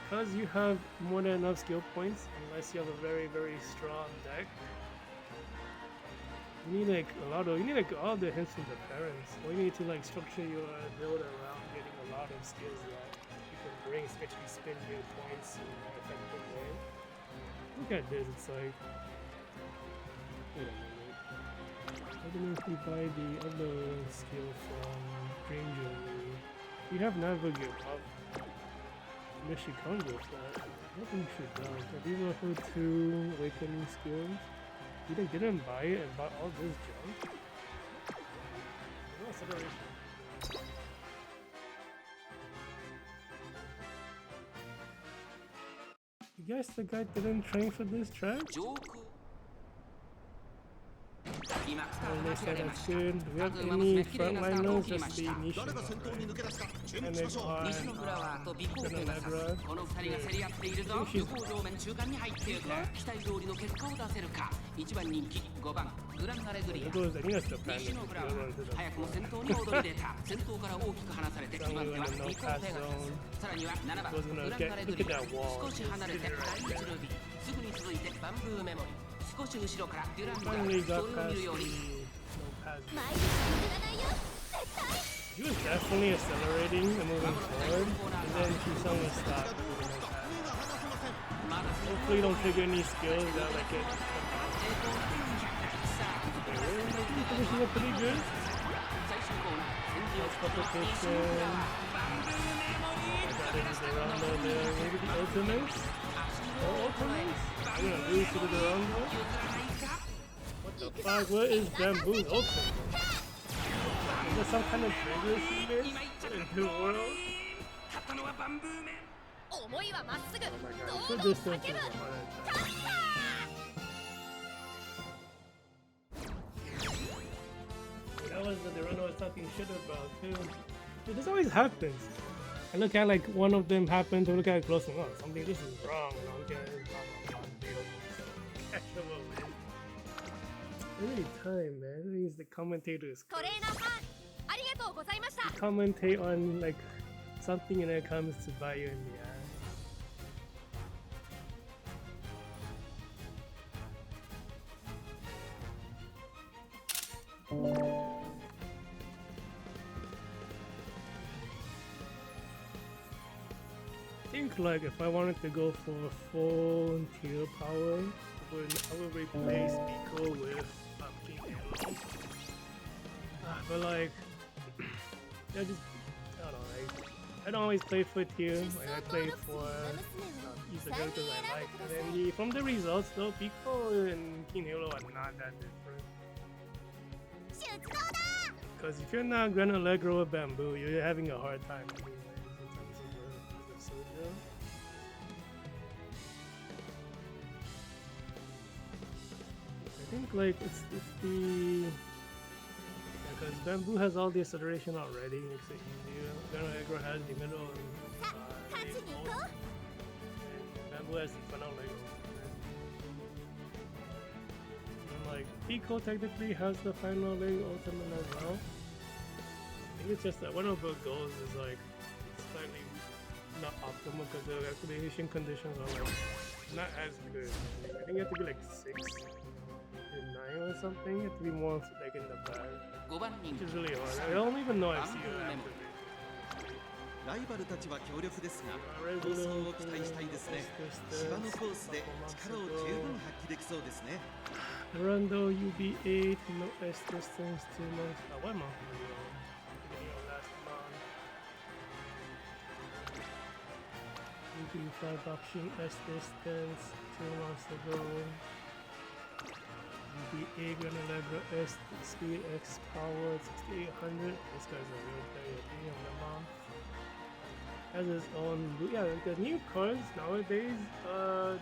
B: because you have more than enough skill points, unless you have a very, very strong deck, you need like all the hints from the parents. Or you need to like structure your build around getting a lot of skills that you can bring, especially spin your points in an effective way. Look at this, it's like, wait a minute. What do if we buy the other skill from Green Jewelry? We have Navigate up. I guess you can't go for that. I think you should go. But these are her 2 awakening skills. You didn't buy it and bought all this junk? No acceleration. You guess the guy didn't train for this track?
D: 上空今使
B: Oh,
D: う
B: they
D: 話が
B: said
D: 出ま
B: that's
D: した
B: good. Do we
D: ま
B: have
D: ず馬娘
B: any
D: 綺麗なスタートを
B: frontliners?
D: 切りま
B: Just
D: し
B: the
D: た
B: Nishino,
C: 誰が先頭に抜け出した注
B: right?
C: 目しましょう
B: And
D: 西のフラワーとビコーペガサス
B: Granalegra.
D: この2人が競り合っているぞ向こう上面中間に入っていく期待通りの結果を出せるか1番人気5番グランアレグリア
B: It goes, I think that's the plan.
D: 西のフラワ
B: Go
D: ー
B: into the
D: 早くも先頭に躍り出た先頭から大きく離されて2番手はビコーペガサスさらには7番グランアレグリア少し離れて第1ルビーすぐに続いてバンブーメモリ少し後ろからデュランガ
B: Finally
D: そ
B: got
D: れを見
B: past
D: るよう
B: the
D: に
B: no pass.
A: マイル譲らないよ絶対
B: She was definitely accelerating and moving forward, and then she suddenly stopped.
C: 目が離せません
B: Hopefully you don't trigger any skills that like it. Finishing it pretty good. Nice competition. I got it the Rondo there. Maybe the ultimates? Or ultimates? I'm gonna lose to the Rondo. What the fuck? What is Bamboo's ultimate? Is there some kind of trigger she missed in the world?
D: 勝ったのはバンブーメン
A: 思いはまっすぐ
B: Oh my god,
A: ど
B: good
A: んどん
B: distance
A: 叫
B: is
A: ぶ
B: a heart attack. That was the Run I was talking shit about too. Dude, this always happens. I look at like one of them happen to look at it close and oh, something this is wrong and I'll get it catch them up, man. Every time, man. These the commentators
A: トレーナーさんありがとうございました
B: commentate on like something and it comes to bite you in the ass. I think like if I wanted to go for full tier power, I would replace Biko with King Halo. But like, I just I don't know. Like, I don't always play for tier. Like I play for either characters I like. And then from the results though, Biko and King Halo are not that different.
A: 出動だ
B: Because if you're not Gran Algeria or Bamboo, you're having a hard time anyways in terms of the Sojo. I think like it's the because Bamboo has all the acceleration already, makes it easier. Gran Algeria has the middle and,
A: さあ勝ちに行こう
B: and Bamboo has the final leg. And like Biko technically has the final leg ultimate as well. I think it's just that one of the goals is like slightly not optimal because the activation conditions are like not as good. I think you have to be like 6 and 9 or something. You have to be more like in the back,
D: 5番人
B: which
D: 気
B: is really hard. I don't even know I see it activate.
C: ライバルたちは強力ですが
B: Red
C: 競争
B: Bull,
C: を期待したいですね芝のコースで力を十分発揮できそうですね
B: Rondo UB8, no S distance, 2 months. Oh, 1 month ago. Beginning of last month. UB5 option S distance, 2 months ago. UB8 Gran Algeria S speed X power 6800. This guy's a real player. Beginning of the month. Has his own. Yeah, the new cards nowadays,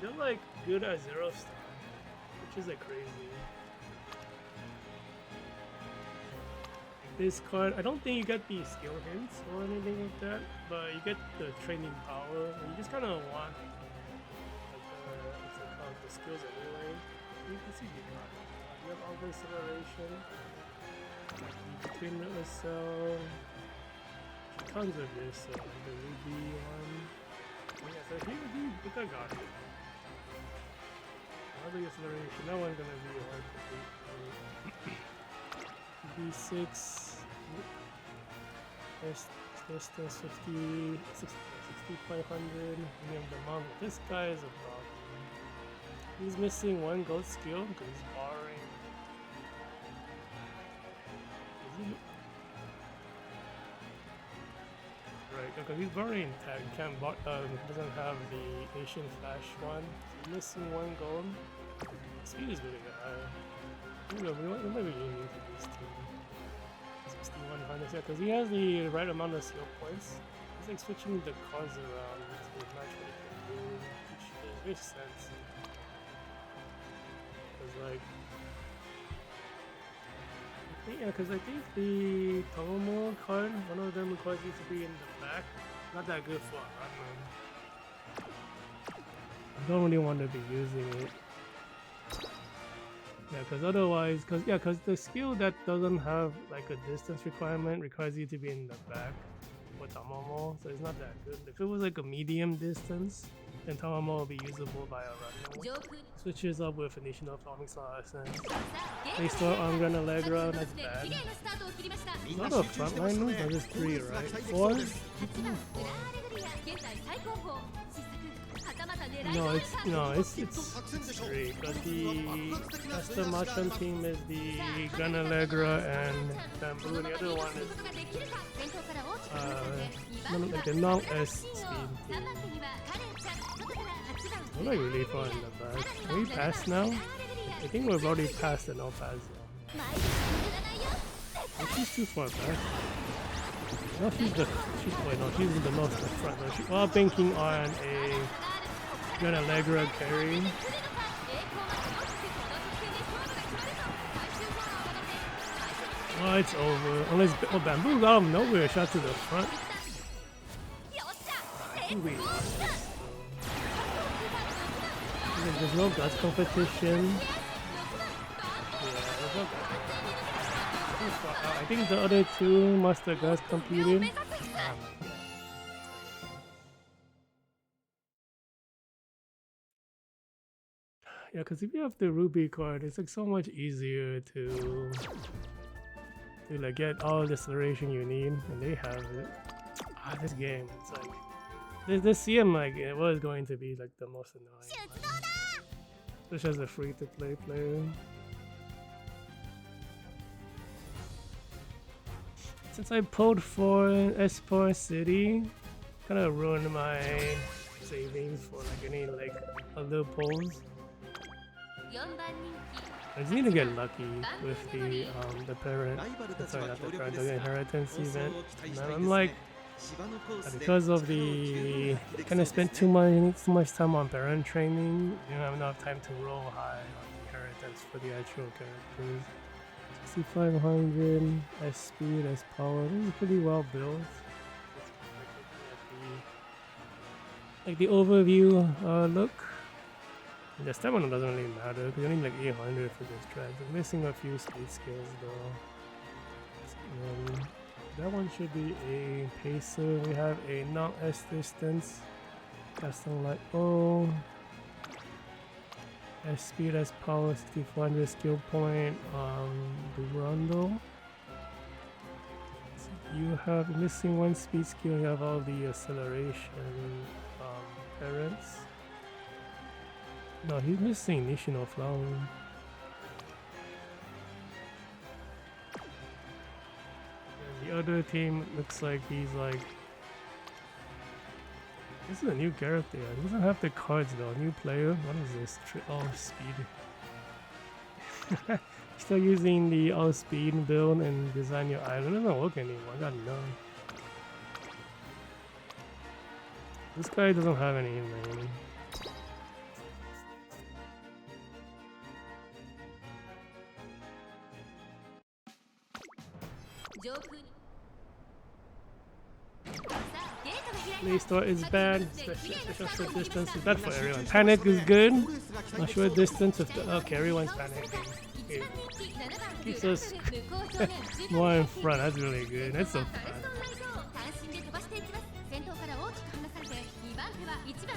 B: they're like good at 0 star. Which is like crazy. This card, I don't think you get the skill hints or anything like that, but you get the training power, and you just kind of want like, what's it called, the skills anyway. You can see you have all the acceleration between the accel. tons of this. The ruby one. Yeah, so here we got it. Another acceleration. That one's gonna be hard to beat. B6. Distance 50, 6500. The monk. This guy is a problem. He's missing one gold skill because he's borrowing. Is he? Right, because he's borrowing tag. Can't doesn't have the Asian Flash one. So he's missing one gold. Speed is really high. We might be aiming for these two. 6100, yeah, because he has the right amount of skill points. He's like switching the cards around to match what he can do, which makes sense. Because like, I think the Tomo card, one of them requires you to be in the back. Not that good for a run. I don't really want to be using it. Yeah, because otherwise, because the skill that doesn't have like a distance requirement requires you to be in the back with Tamomo, so it's not that good. If it was like a medium distance, then Tamomo will be usable by a run. Switches up with initial flow, makes a lot of sense. They start on Gran Algeria, that's bad. A lot of frontliners, or just 3, right? 4? No, it's 3, because the custom Machan team is the Gran Algeria and Bamboo, and the other one is like the non-S speed team. We're like really far in the back. Can we pass now? I think we've already passed the no pass zone. She's too far back. No, she's in the most in front. While banking on a Gran Algeria carry. Oh, it's over. Unless Bamboo got him nowhere, shot to the front. I think we lost this. There's no guts competition. Yeah, there's no guts. I think the other two must have guts competed. Yeah, because if you have the Ruby card, it's like so much easier to like get all the acceleration you need, and they have it. This game, it's like this CM like it was going to be like the most annoying. Especially as a free-to-play player. Since I pulled for Esport City, kind of ruined my savings for like any like other pulls. I just need to get lucky with the parent. Sorry, not the parent, the inheritance event. And I'm like, because of the kind of spent too much time on parent training, you don't have enough time to roll high on inheritance for the actual characters. 6500 S speed, S power. This is pretty well built. Like the overview look. The stamina doesn't really matter because you need like 800 for this track. I'm missing a few speed skills though. That one should be a pacer. We have a non-S distance. Custom light bow. S speed, S power, 6400 skill point. Durando. You have missing one speed skill. You have all the acceleration parents. No, he's missing Nishino Flower. And the other team looks like he's like... This is a new character. He doesn't have the cards though. New player. What is this? Oh, speed. Still using the all speed build and design your island. It doesn't work anymore. I gotta know. This guy doesn't have any lane. Play store is bad, especially distance is bad for everyone. Panic is good, not sure distance if the, okay, everyone's panicking. Okay. Keeps us more in front, that's really good. That's so fast.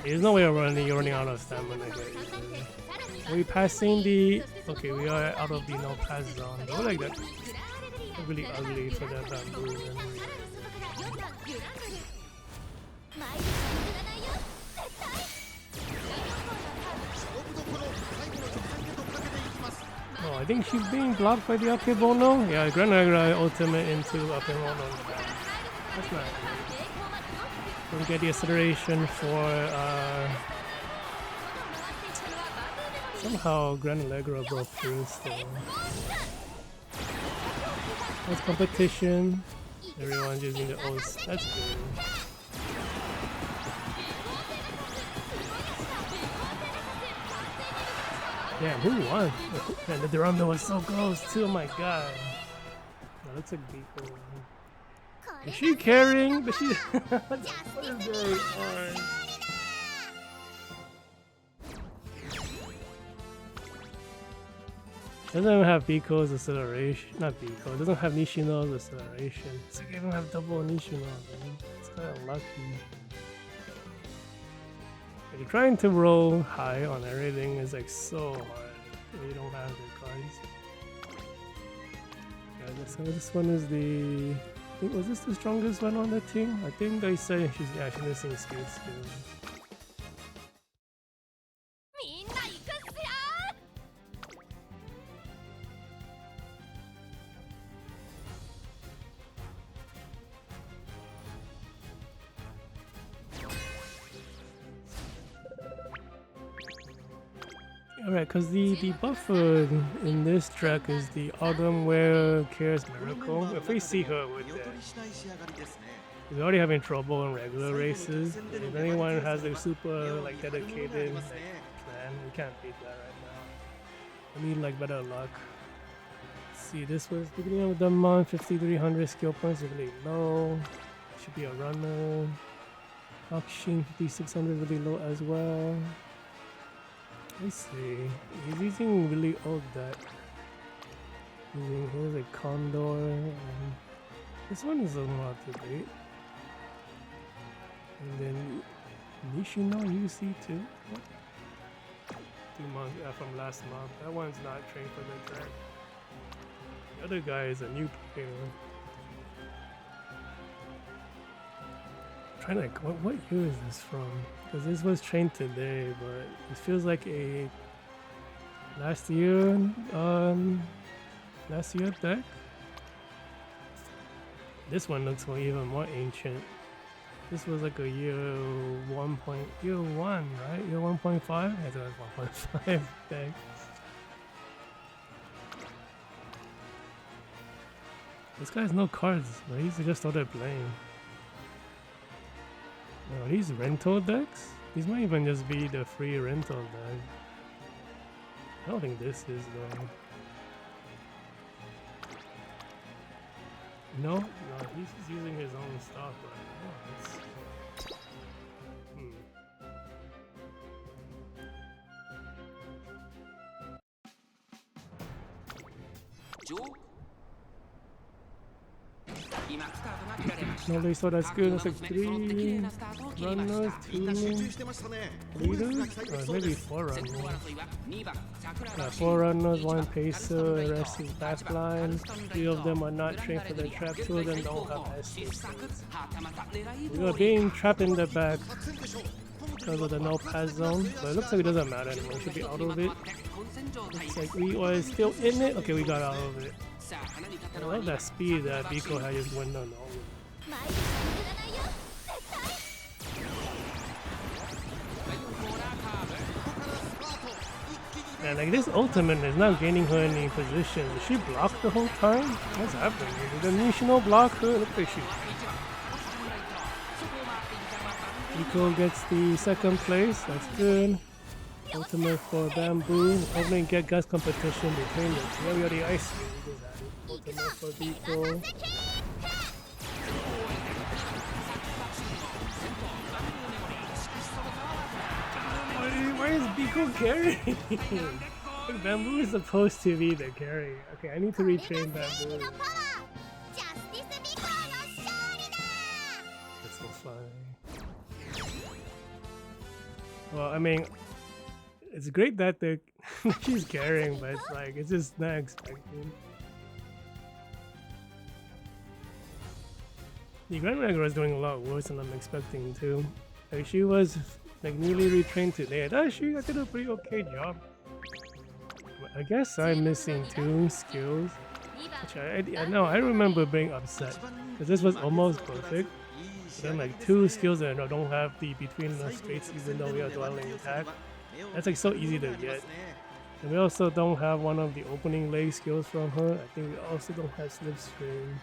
B: There's no way you're running out of stamina here. Are we passing the... Okay, we are out of the no pass zone. They look like that. Really ugly for that bamboo memory. Oh, I think she's being blocked by the Akebono. Yeah, Gran Algeria ultimate into Akebono. That's not good. Don't get the acceleration for somehow Gran Algeria broke through still. That's competition. Everyone's using the O's. That's good. Damn, who won? Man, the Durando was so close too. Oh my god. That looks like Biko. Is she carrying? But she. What is going on? Doesn't even have Biko's acceleration. Not Biko. It doesn't have Nishino's acceleration. It's like I don't have double Nishino, man. It's kind of lucky. But you're trying to roll high on everything is like so hard when you don't have the cards. Yeah, this one is the. Was this the strongest one on the team? I think they say she's missing skill skills. Alright, because the buffer in this track is the Autumn Wear Cares Miracle. If we see her with that, we're already having trouble in regular races. If anyone has a super like dedicated plan, we can't beat that right now. I need like better luck. Let's see, this was beginning of the month, 5300 skill points, really low. Should be a runner. Akshin 5600 really low as well. Let's see. He's using really old deck. Here's a Condor. And this one is a little up to date. And then Nishino UC too. What? 2 months from last month. That one's not trained for the track. The other guy is a new player. I'm trying to what year is this from? Because this was trained today, but it feels like a last year deck. This one looks even more ancient. This was like a year 1, right? Year 1.5? I thought it was 1.5 deck. This guy has no cards, but he's just started playing. Oh, these rental decks? These might even just be the free rental deck. I don't think this is though. No, he's just using his own stuff right now. No, they saw that's good. That's like 3 runners, 2 leaders, or maybe 4 runners. 4 runners, 1 pacer, the rest is backline. 3 of them are not trained for the trap, 2 of them don't have S. We are being trapped in the back because of the no pass zone, but it looks like it doesn't matter anymore. We should be out of it. Looks like we are still in it. Okay, we got out of it. I love that speed that Biko had just went on. And like this ultimate is not gaining her any position. Did she block the whole time? What's happening? Did the Nishino block her? Look like she. Biko gets the 2nd place. That's good. Ultimate for Bamboo. Hopefully get gas competition between them. Yeah, we already ice cream. Ultimate for Biko. Why is Biko carrying? Like Bamboo is supposed to be the carry. Okay, I need to retrain Bamboo. That's so funny. Well, I mean, it's great that she's carrying, but it's like it's just not expected. The Gran Algeria is doing a lot worse than I'm expecting too. Like she was like newly retrained today. I thought she did a pretty okay job. But I guess I'm missing 2 skills. Which I know I remember being upset because this was almost perfect. But then like 2 skills that I don't have the between the space even though we are dwelling attack. That's like so easy to get. And we also don't have one of the opening leg skills from her. I think we also don't have slipstream.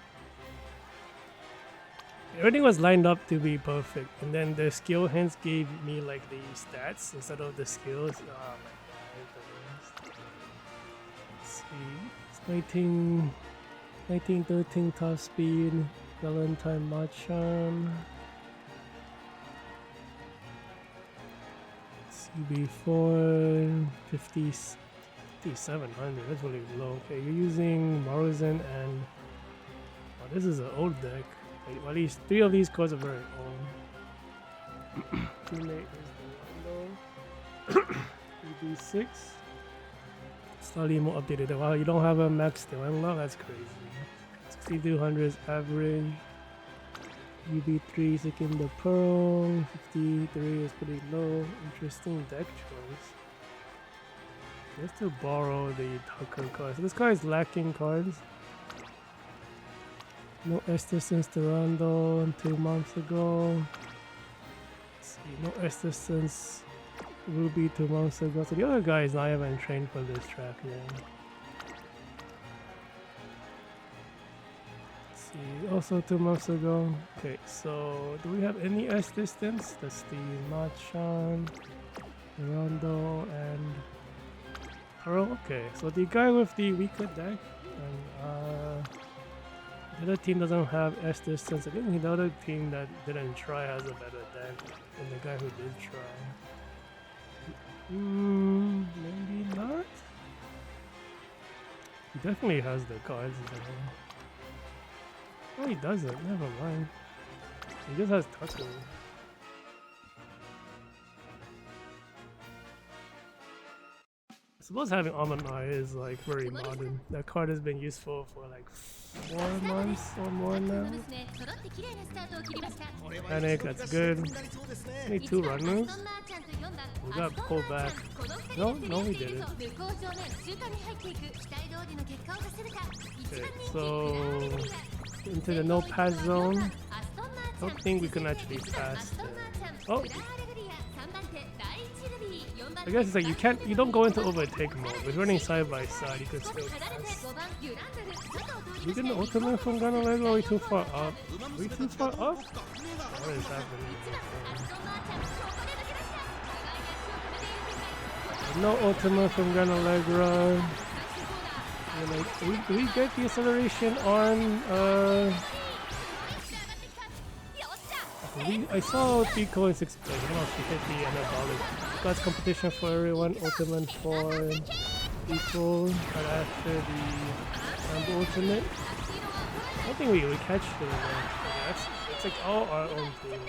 B: Everything was lined up to be perfect, and then the skill hence gave me like the stats instead of the skills. Oh my god. Let's see. It's 1913 top speed, Valentine Machan. CB4 5700. That's really low. Okay, you're using Morrison and oh, this is an old deck. Well, at least 3 of these cards are very old. Teammate is the Rondo. EB6. Slightly more updated. Wow, you don't have a max Delano? That's crazy. 6200 is average. UB3 is taking the Pearl. 53 is pretty low. Interesting deck choice. Just to borrow the Tucker cards. So this card is lacking cards. No Esther since Durando 2 months ago. Let's see, no Esther since Ruby 2 months ago. So the other guy is not even trained for this track yet. Let's see, also 2 months ago. Okay, so do we have any S distance? That's the Machan, Durando, and Pearl. Okay, so the guy with the weaker deck and the other team doesn't have S distance. I think the other team that didn't try has a better deck than the guy who did try. Maybe not? He definitely has the cards though. Oh, he doesn't. Never mind. He just has Tucker. I suppose having Almond Eye is like very modern. That card has been useful for like 4 months or more now. Panic, that's good. Only 2 runners. We got pulled back. No, we didn't. Okay, so into the no pass zone. Don't think we can actually pass there. Oh! I guess it's like you don't go into overtake mode. With running side by side, you can still pass. We get an ultimate from Gran Algeria, or are we too far up? Are we too far up? What is happening? No ultimate from Gran Algeria. Do we get the acceleration on I saw Biko in 6th place. I don't know if she hit the anabolic. That's competition for everyone. Ultimate for Biko. But after the ultimate, I don't think we catch the it's like all our own team.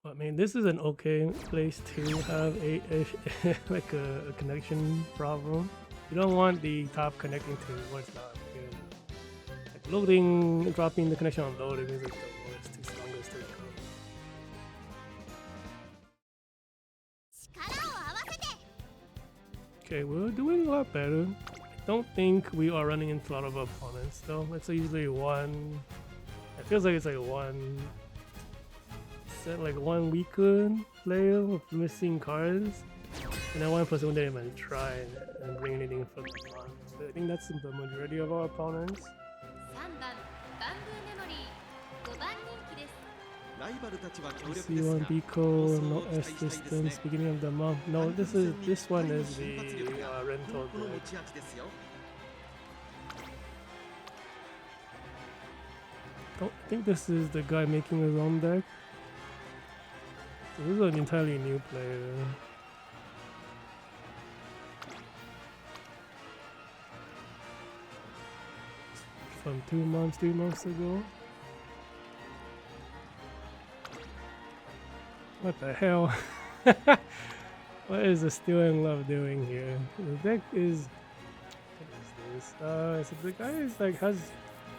B: I mean, this is an okay place to have a like a connection problem. You don't want the top connecting to what's not good. Like loading, dropping the connection on loading is like the worst, the strongest to go. Okay, we're doing a lot better. I don't think we are running into a lot of opponents though. It's usually one. It feels like it's like one. Like one weaker player with missing cards, and then one person didn't even try and bring anything for the month. So I think that's the majority of our opponents. C1 Biko, no S distance, beginning of the month. No, this one is the rental deck. I think this is the guy making his own deck. This is an entirely new player. From 3 months ago. What the hell? What is the Still in Love doing here? The deck is... What is this? So the guy is like has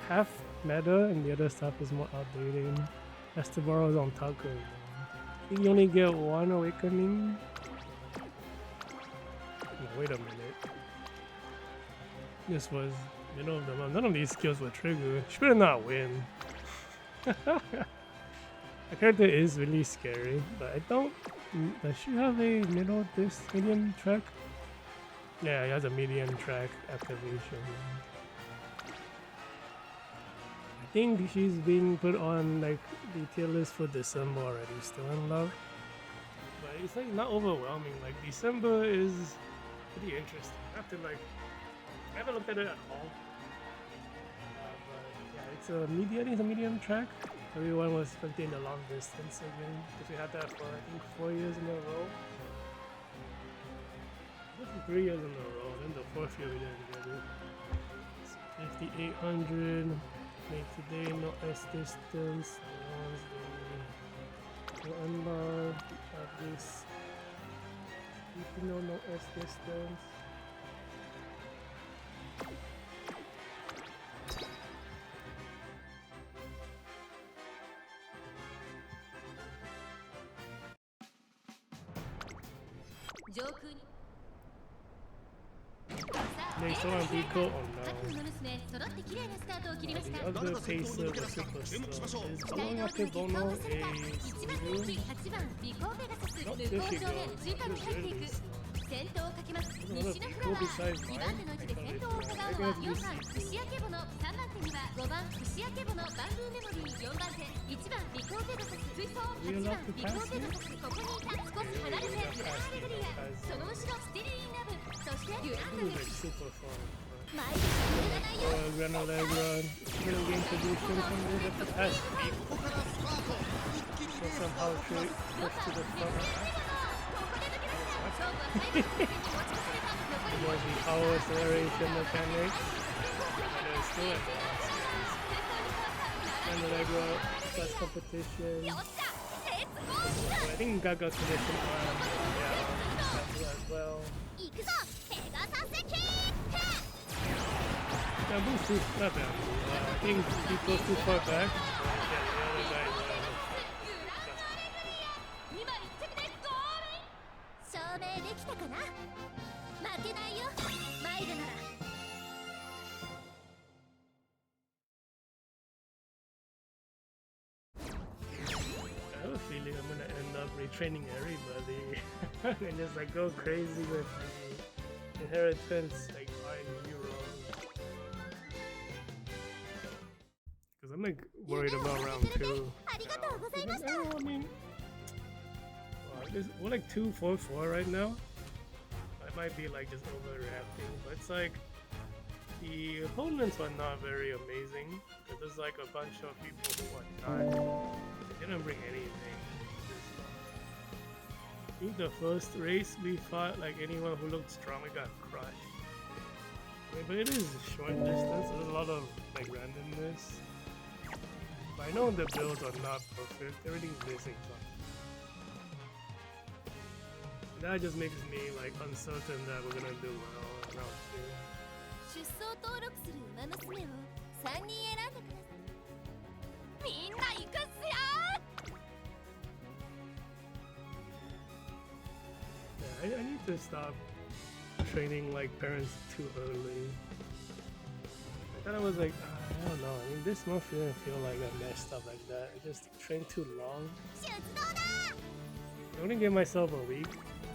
B: half meta and the other stuff is more outdated. Has to borrow his own taco. I think you only get one awakening. No, wait a minute. This was middle of the month. None of these skills were triggered. She better not win. The character is really scary, but I don't. Does she have a medium track? Yeah, it has a medium track activation. I think she's being put on like the tier list for December already. Still in Love, but it's like not overwhelming. Like December is pretty interesting. I have to like. I haven't looked at it at all. But yeah, it's a medium. I think it's a medium track. Everyone was expecting the long distance again because we had that for I think 4 years in a row. 3 years in a row. Then the 4th year we didn't get it. It's 5,800. Made today, no S distance. No unlock. Have this. No S distance. Next one, Biko. Oh no. The other pacer was super slow. Is going after Bono a Subaru? Nope, there she goes. Biko besides mine? I guess you see. We allowed to pass here? Super fun. Gran Algeria, middle game position, somebody have to pass Biko. So somehow push to the front. There's the power acceleration mechanics. And there's still advanced. Gran Algeria plus competition. I think Gaga condition on as well. Yeah, Boo's too not bad. I think he goes too far back. Yeah, the other guy I have a feeling I'm gonna end up retraining everybody and just like go crazy with the inheritance like buying euros. Because I'm like worried about round 2. I mean, we're like 2-4-4 right now. I might be like just overreacting, but it's like the opponents are not very amazing. There's like a bunch of people who are not. They didn't bring anything. I think the first race we fought, like anyone who looked strong, we got crushed. I mean, but it is short distance. There's a lot of like randomness. But I know the builds are not perfect. Everything's missing something. That just makes me like uncertain that we're gonna do well in round 2. Yeah, I need to stop training like parents too early. I thought I was like, I don't know. I mean, this month didn't feel like I messed up like that. I just trained too long. I only gave myself a week.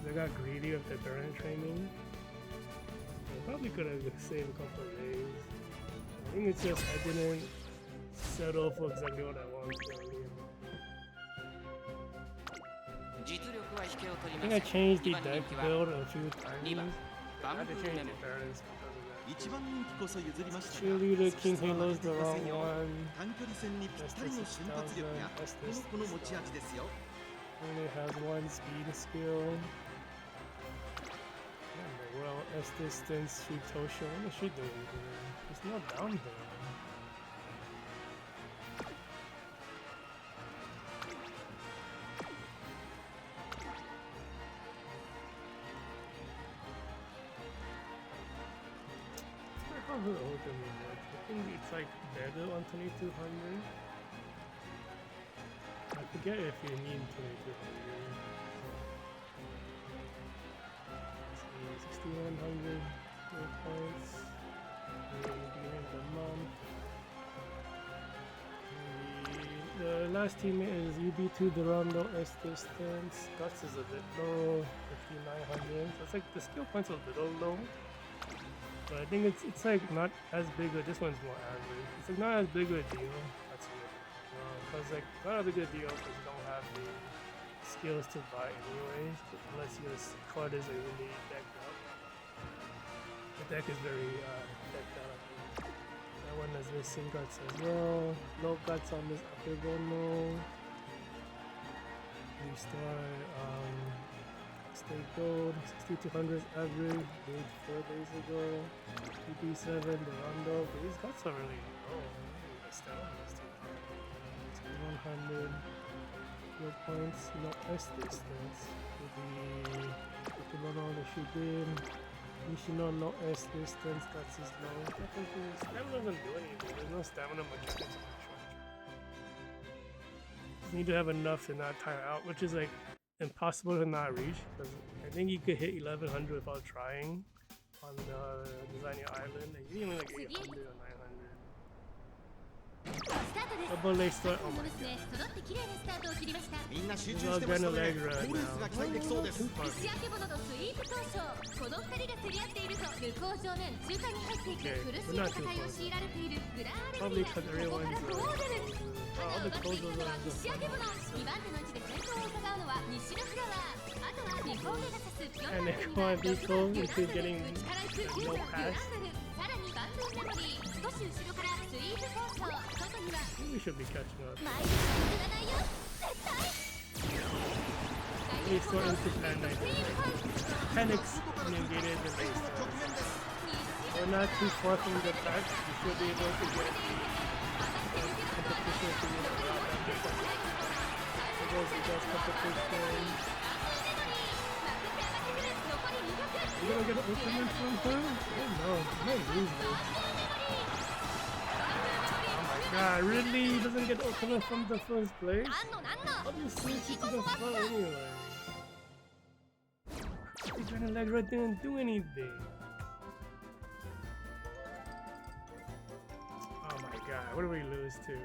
B: I got greedy with the parent training. I probably could have saved a couple of days. I think it's just I didn't settle for exactly what I wanted earlier. I think I changed the deck build a few times. I had to change the parents because of that. Cheerleader, King Halo's the wrong one. Only has one speed skill. And the world S distance shoot Tosho. What is she doing here? There's no down there. How her ultimate works. I think it's like better on 2200. I forget if you need 2200. 6100 points. Beginning the month. The last teammate is UB2 Durando S distance. Guts is a bit low, 5900. So it's like the skill points are a little low. But I think it's like not as big a, this one's more average. It's like not as big a deal. That's it. Because like not a big a deal because you don't have the skills to buy anyways, unless your card is like really decked up. The deck is very decked out. That one is missing guts as well. No guts on this Akebono. Restart State Gold, 6200 average, made 4 days ago. PP7, Durando. These guts are really low. Missed out on this 100 skill points, no S distance. With the Akebono, the Shugin. Nishino, no S distance, guts is low. Stamina doesn't do anything. There's no stamina mechanics on the short. Just need to have enough to not tire out, which is like impossible to not reach, because I think you could hit 1100 without trying on the Designer Island, and you need only like 800 or 900. Double lace start, oh my god. This is all Gran Algeria now. Too far. Okay, we're not too close. Probably because everyone's all the clothes are on the and if you want Biko, you keep getting no pass. We should be catching up. We sort into panic. Panics negated the base. We're not too far from the pack. We should be able to get competition to win around after second. Competition. You gonna get an ultimate from her? Oh no, no lose this. God, really? He doesn't get ultimate from the first place? Obviously, she to the front anyway. The Gran Algeria didn't do anything. Oh my god, what do we lose to?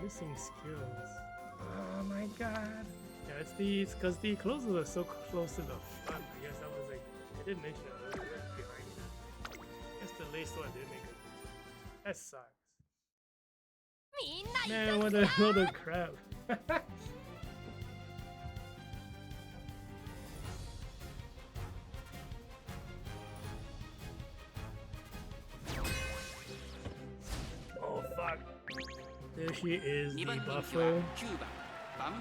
B: Missing skills. Oh my god. Yeah, it's these, because the closes are so close to the front. I guess that was like, I didn't mention it earlier, right behind it. I guess the lace one did make it. That sucks. Man, what a load of crap. Oh fuck. There she is, the buffer. I'm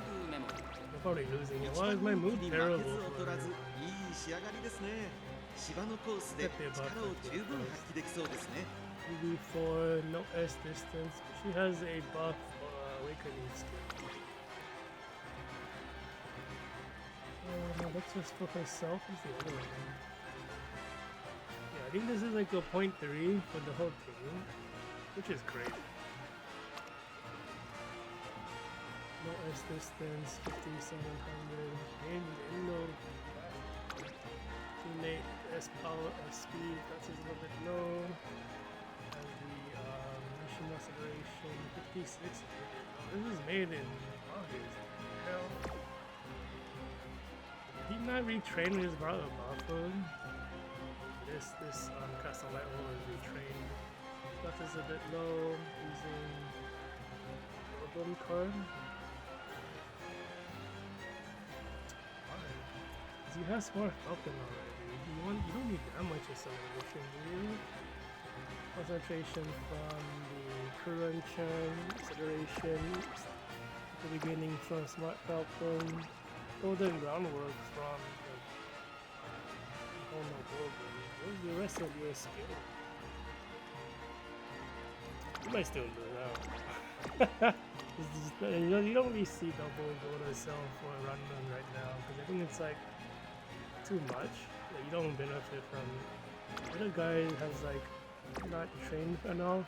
B: probably losing it. Why is my mood terrible for her?
C: 芝のコースで力を十分発揮できそうですね。
B: UB4, no S distance. She has a buff awakening skill. No, that's just for herself. Is the other one? Yeah, I think this is like a 0.3 for the whole team, which is great. No S distance, 5700. And no teammate S power, S speed. That's just a little bit low. And the mission acceleration 56. Oh, this is made in August. Hell. He not retrained his brother buffer. This Castle Light is retrained. Stuff is a bit low using Urban card. You have Smart Falcon already. You don't need that much acceleration, do you? Concentration from the current churn, acceleration, the beginning from Smart Falcon, golden groundwork from the whole golden. What's the rest of your skill? You might still do that. You don't really see double gold or sell for a run right now because I think it's like too much. Like, you don't benefit from it. The other guy has like not trained enough.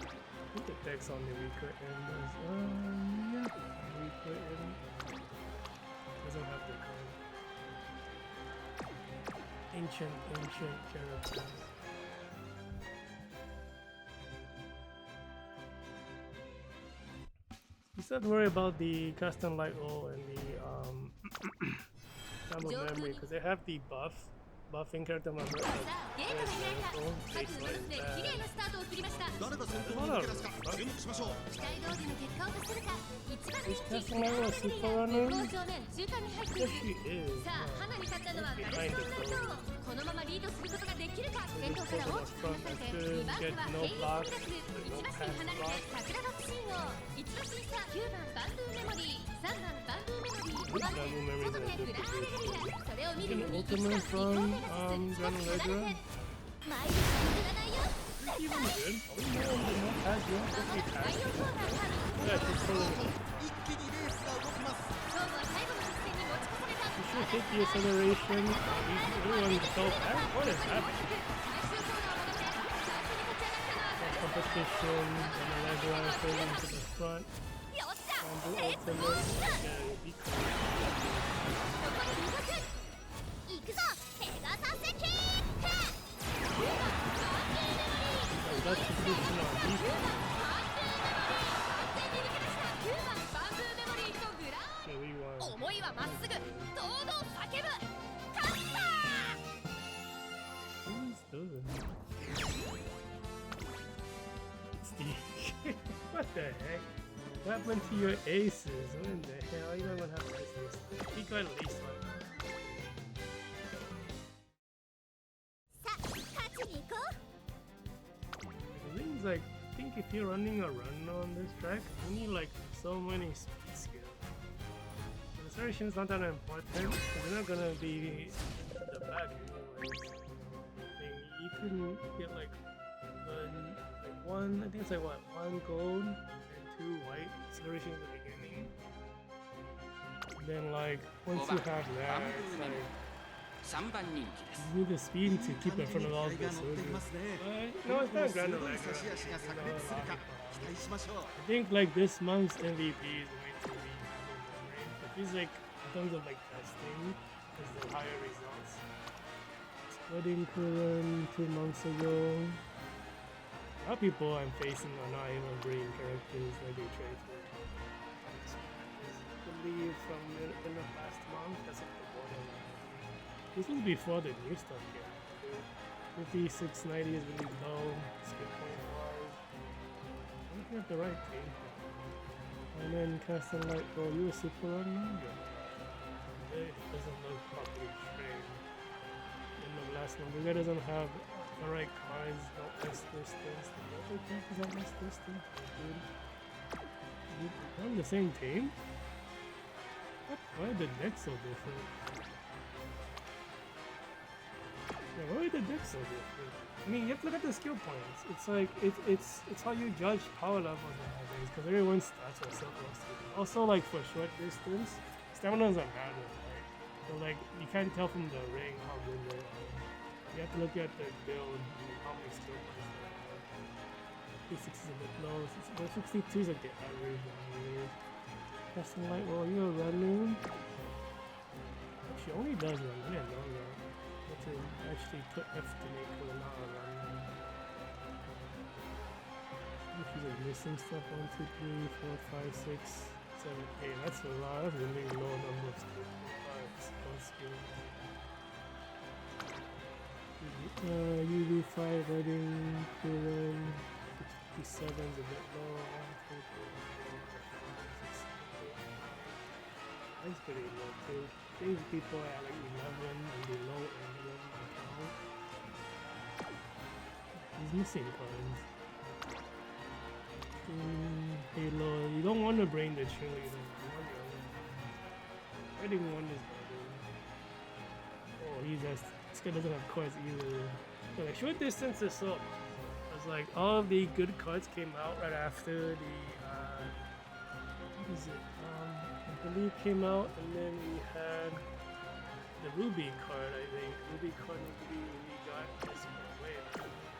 B: I think the deck's on the weaker end is yeah, weaker end. Doesn't have the code. Ancient characters. You said worry about the custom light roll and the Double memory because they have the buffing character member.
A: さあゲートが開いた各ブロスで綺麗なスタートを切りました
C: 誰が先頭に抜け出すか注目しましょう。
A: 期待通りの結果を出せるか一番人気
B: This
A: グラン
B: customer
A: ア
B: was
A: ルゲリ
B: super
A: ア
B: runner?
A: 向こう正面中間に入ってい
B: Yes,
A: る
B: she is.
A: さあ花に勝ったのはガレストン東京このままリードすることができるか先頭から大きく離されて2番手はケイエスミラクル1馬身離れて桜爆信号1馬身差9番バンブーメモリー3番バンブーメモリー5番手外でグランアルゲリアそれを見るのに1番ビコーペガサス少し離れてマイル譲らないよ
B: Even good. Oh, no, not as good.
A: まもなく第4コーナーカーブ
B: Yeah, she's totally.
C: 一気にレースが動きます。
A: 勝負は最後の実戦に持ち越された
B: You should hit the acceleration. Everyone's so fast. What is happening?
A: 最終コーナーを戻って最初に立ち上がったのは
B: Competition and the regular falling to the front.
A: よっしゃ
B: And
A: レー
B: the
A: スもう
B: ultimate.
A: した
B: Yeah, Biko.
A: 残り2枠行くぞペガサスキック9番バンブーメモリー
B: Oh, that's the position on
A: 9
B: Biko.
A: 番バンブーメモリー完全に抜け出した9番バンブーメモリーとグラ
B: Yeah, we won.
A: ン思いはまっすぐ堂々叫ぶ勝った
B: Who's doing? It's the. What the heck? What happened to your aces? What in the hell? You don't even have aces. Biko at least one.
A: さあ勝ちに行こう
B: The thing is, like, I think if you're running a run on this track, you need like so many speed skills. The acceleration is not that important because you're not gonna be at the back anyways. You can get like one, I think it's like what, 1 gold and 2 white acceleration at the beginning. And then like once you have that, it's like
D: 3番人気です
B: you need the speed to keep in front of all
C: 気
B: the
C: が乗っていま
B: soldiers.
C: すね。
B: No, it's not Gran
C: 鋭い
B: Algeria.
C: 差し足が炸裂するか期待しましょう。
B: I think like this month's MVP is going to be memory. It feels like in terms of like testing, is the higher results. Splitting Kuren 2 months ago. A lot of people I'm facing are not even bringing characters that they trade for. I believe from in the past month, that's like the borderline. This was before the new stuff came. 5690 is really low, skill point wise. I'm looking at the right team. And then cast a light roll, you a super runner? Yeah. It doesn't look properly trained. In the last one, the guy doesn't have the right cards, no S distance. The other characters have S distance. Dude. They're on the same team? What? Why are the decks so different? Yeah, why are the decks so different? I mean, you have to look at the skill points. It's like it's how you judge power levels nowadays because everyone's stats are so close to it. Also, like for short distance, stamina doesn't matter, right? So like you can't tell from the ring how good they are. You have to look at the build and how many skill points they have. 56 is a bit low. 62 is like the average. Casting light roll, you're running. She only does run. I didn't know that. To actually put F to make her not a run. If she's like missing stuff 1, 2, 3, 4, 5, 6, 7, 8. That's a lot. That's a really low number of skills. UV5 reading, Kuren, 57 is a bit low. 1, 2, 3, 4, 5, 6, 7, 8, 9. That's pretty low too. These people are at like 11 and below and 11 and 12. He's missing cards. Halo. You don't want to bring the cheerleader. You want the other one. I didn't want this guy. Oh, he just. This guy doesn't have cards either. So, like, short distance is so. It's like all of the good cards came out right after the. What is it? I believe came out, and then we had the Ruby card. I think Ruby card we got this way.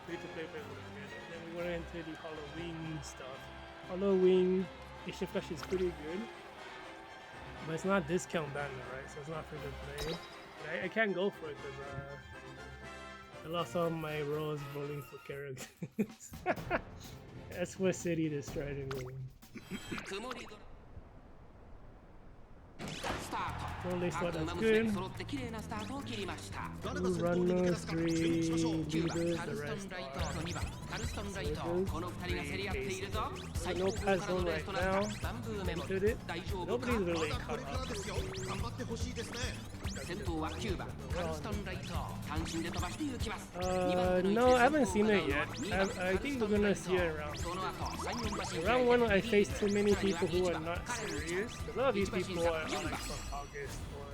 B: Free to play would have been. And then we went into the Halloween stuff. Halloween Asian Flash is pretty good, but it's not discount banner, right? So it's not free to play. I can't go for it because I lost all my rows voting for characters. That's what City destroyed in the At least what that's good. 2 runners, 3 leaders, the rest are no pass zone right now. Entered it. Nobody's really caught up. No, I haven't seen it yet. I think we're gonna see it around. Round 1, I faced too many people who are not serious. A lot of these people are like from August or...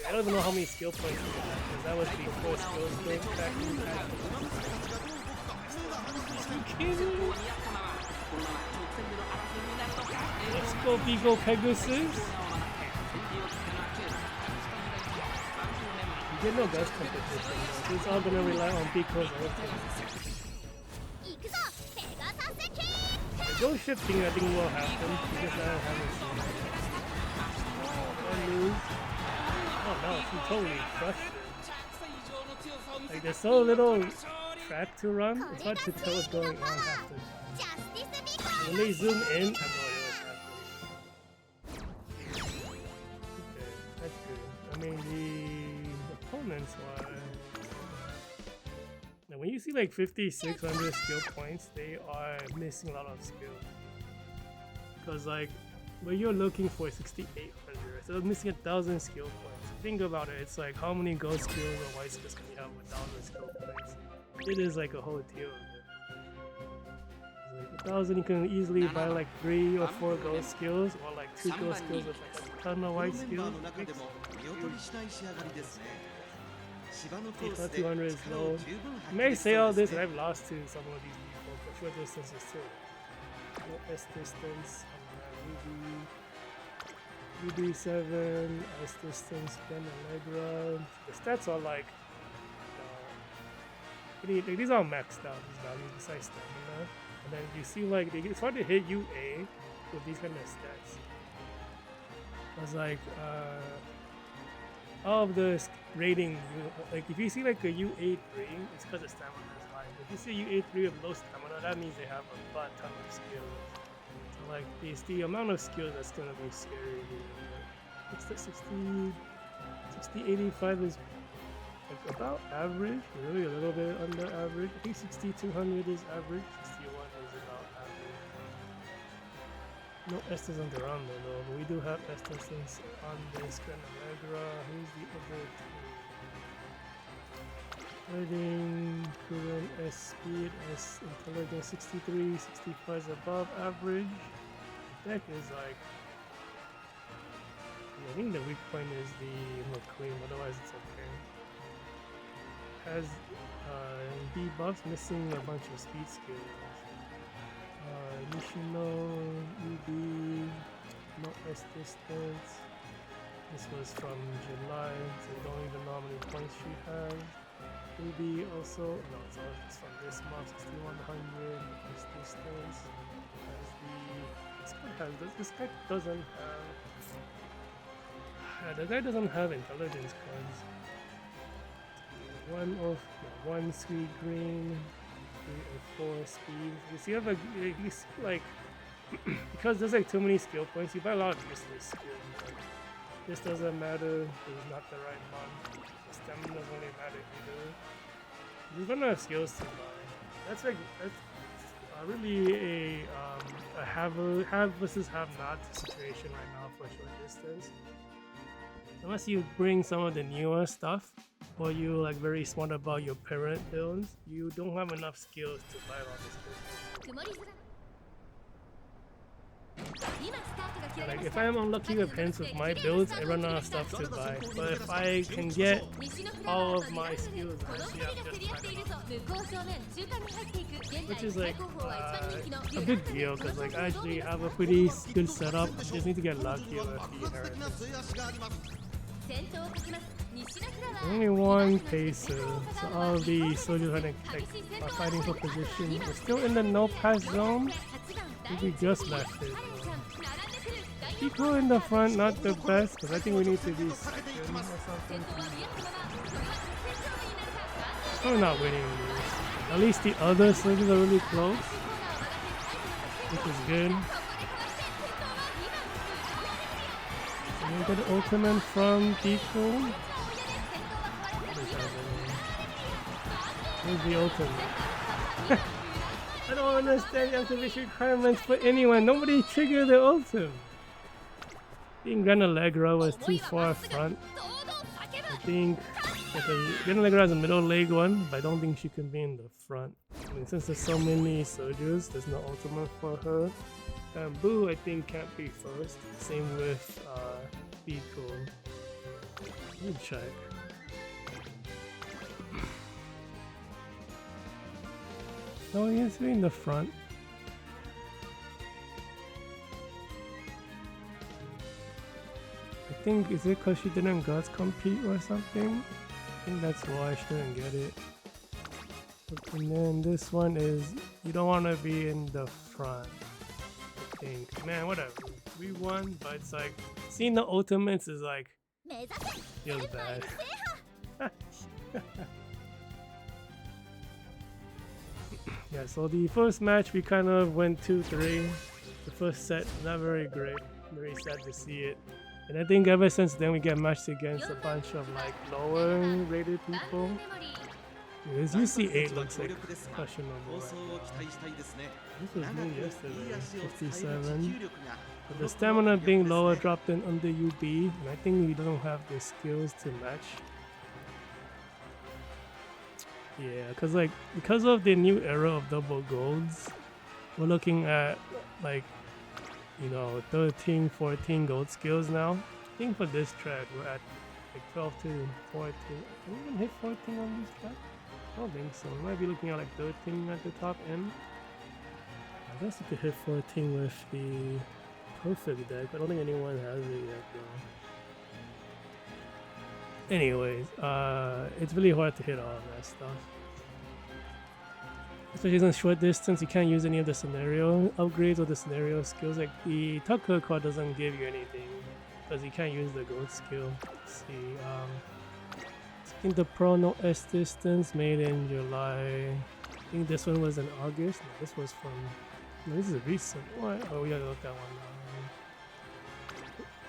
B: I don't even know how many skill points we have, because that was before skills game back in the Let's go Biko Pegasus. You get no ghost competition though. It's all gonna rely on Biko's ultimate. The ghost shifting I think will happen, because I haven't seen it. Oh no, she totally crushed it. Like there's so little track to run, it's hard to tell what's going on half the time. When they zoom in, I have no idea what's happening. Okay, that's good. I mean the opponents were... Now when you see like 5,600 skill points, they are missing a lot of skill. Because like, what you're looking for is 6,800, so they're missing 1,000 skill points. Think about it, it's like how many gold skills or white skills can you have with 1,000 skill points? It is like a whole deal. Like 1,000 you can easily buy like 3 or 4 gold skills, or like 2 gold skills with like a ton of white skills. 200 is low. I may say all this and I've lost to some of these people, but short distances too. S distance, Ruby 7, S distance, Gran Algeria. The stats are like, these are maxed out, these values besides stamina. And then you see like, it's hard to hit UA with these kind of stats. It's like, all of the rating, like if you see like a U83, it's because the stamina is high. If you see U83 with low stamina, that means they have a butt ton of skills. So like it's the amount of skills that's gonna be scary. It's the 6085 is like about average, really a little bit under average. I think 6200 is average, 61 is about average. No Estes on the round though, but we do have Estes on this Gran Algeria. Who's the other two? Rating, current S speed, S intelligence 63, 65 is above average. Deck is like, I think the weak point is the McQueen, otherwise it's okay. Has debuffs, missing a bunch of speed skills. Nishino, UB, no S distance. This was from July, so we don't even know how many points she has. UB also, no, it's from this month, 6100, S distance. This guy doesn't have, the guy doesn't have intelligence cards. 1 sweet green, 3 or 4 speed. You see, you see like because there's like too many skill points, you buy a lot of useless skills. Like, this doesn't matter, this is not the right one. The stamina doesn't really matter either. You're gonna have skills to buy. That's really a have versus have not situation right now for short distance. Unless you bring some of the newer stuff, or you like very smart about your parent builds, you don't have enough skills to buy all this business. Like if I'm unlucky with hints with my builds, I run out of stuff to buy. But if I can get all of my skills, I have just which is like a big deal because like I actually have a pretty good setup. I just need to get lucky with the inheritance. Only one pacer, so all the soldiers are fighting for position. We're still in the no pass zone. I think we just left it. Biko in the front, not the best, because I think we need to be second or something. We're not winning this. At least the other soldiers are really close, which is good. And we get the ultimate from Biko. Where's the ultimate? I don't understand the activation requirements for anyone. Nobody triggered the ultimate. I think Gran Algeria was too far front. I think Gran Algeria has a middle leg one, but I don't think she can be in the front. I mean, since there's so many soldiers, there's no ultimate for her. Boo, I think, can't be first. Same with Biko. Let me check. Oh, he has to be in the front. I think, is it because she didn't guts compete or something? I think that's why she didn't get it. And then this one is, you don't want to be in the front. I think. Man, whatever. We won, but it's like, seeing the ultimates is like, feels bad. Yeah, so the first match we kind of went 2-3. The first set, not very great. Very sad to see it. And I think ever since then we get matched against a bunch of like lower rated people. This UC8 looks like questionable. This was new yesterday, 57. But the stamina being lower dropped in under UB, and I think we don't have the skills to match. Yeah, because of the new era of double golds, we're looking at like, you know, 13, 14 gold skills now. I think for this track we're at like 12 to 14. Can we even hit 14 on this track? I don't think so. We might be looking at like 13 at the top end. I guess we could hit 14 with the perfect deck. I don't think anyone has it yet though. Anyways, it's really hard to hit all of that stuff. Especially in short distance, you can't use any of the scenario upgrades or the scenario skills. Like the Tucker card doesn't give you anything because you can't use the gold skill. Let's see, I think the Pro No S distance made in July. I think this one was in August. No, this was from. No, this is recent. What? Oh, we gotta look that one up.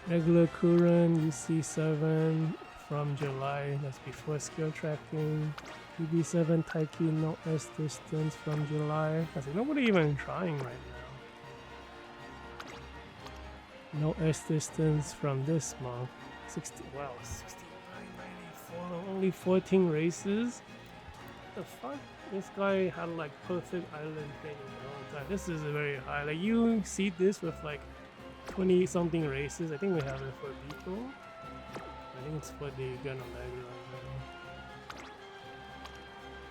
B: Regular Kuran UC7 from July. That's before skill tracking. UB7 Taiki No S distance from July. I like, nobody even trying right now. No S distance from this month. 60. Wow, 69.94. Only 14 races. What the fuck? This guy had like perfect island training all the time. This is a very high. Like you see this with like 20 something races. I think we have it for Biko. I think it's for the Gran Algeria.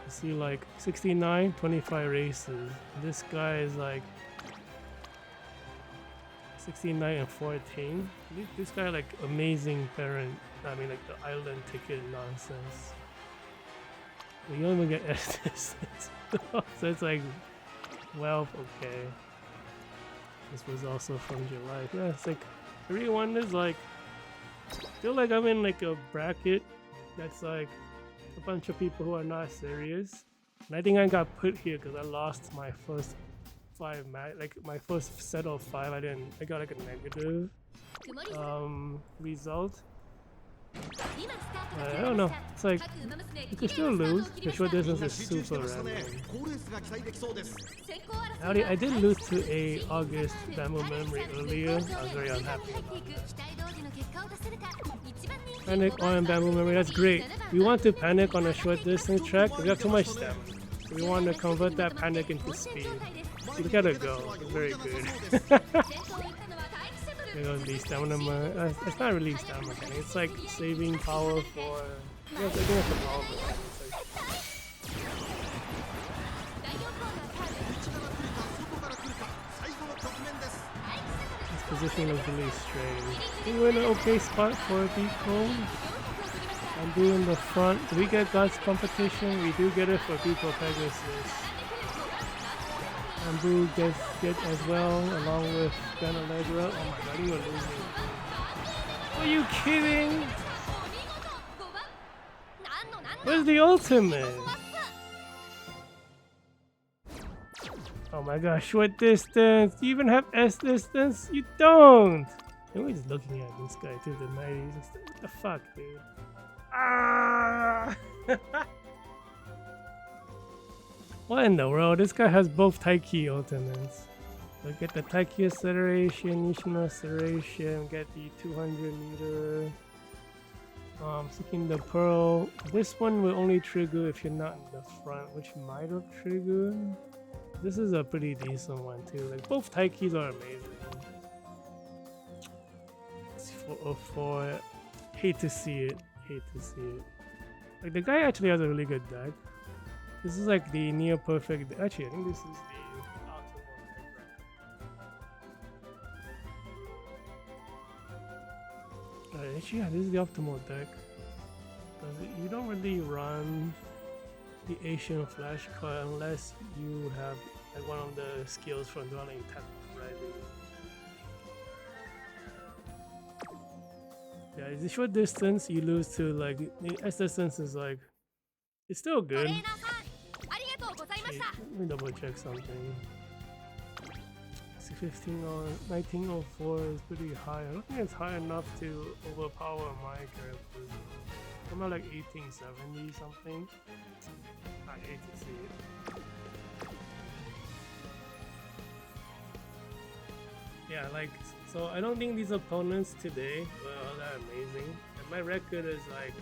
B: You see like 69, 25 races. This guy is like 69 and 14. This guy like amazing parent. I mean like the island ticket nonsense. We don't even get S distance. So it's like, well, okay. This was also from July. Yeah, it's like everyone is like, I feel like I'm in like a bracket that's like a bunch of people who are not serious. And I think I got put here because I lost my first 5 match, like my first set of 5. I got like a negative result. I don't know. It's like you can still lose. The short distance is super random. I did lose to a August Bamboo Memory earlier. I was very unhappy about that. Panic on Bamboo Memory, that's great. We want to panic on a short distance track. We got too much stamina. We want to convert that panic into speed. Look at it go. It's very good. Because the stamina, it's not really stamina mechanic, it's like saving power for. Yeah, I think it's the power mechanic. It's like,
C: どちらが来るか外から来るか最後の局面です
B: this position looks really strange. We're in an okay spot for Biko. I'm doing the front. Do we get God's competition? We do get it for Biko Pegasus. And Boo gets it as well, along with Gran Algeria. Oh my god, you were losing. Are you kidding? Where's the ultimate? Oh my gosh, short distance. Do you even have S distance? You don't! I'm just looking at this guy too, the 90s. What the fuck, dude? Ah! What in the world? This guy has both Taiki ultimates. So get the Taiki acceleration, Nishino acceleration, get the 200 meter. Seeking the pearl. This one will only trigger if you're not in the front, which might have triggered. This is a pretty decent one too. Like both Taikis are amazing. For hate to see it. Hate to see it. Like the guy actually has a really good deck. This is like the near perfect. Actually, I think this is the optimal deck. Right? Actually, yeah, this is the optimal deck. You don't really run the Asian flash card unless you have like one of the skills from dwelling tap riding. Yeah, it's a short distance. You lose to like the S distance is like it's still good. Wait, let me double check something. 15 or 1904 is pretty high. I don't think it's high enough to overpower my characters. I'm at like 1870 something. I hate to see it. Yeah, like, so I don't think these opponents today were all that amazing. And my record is like,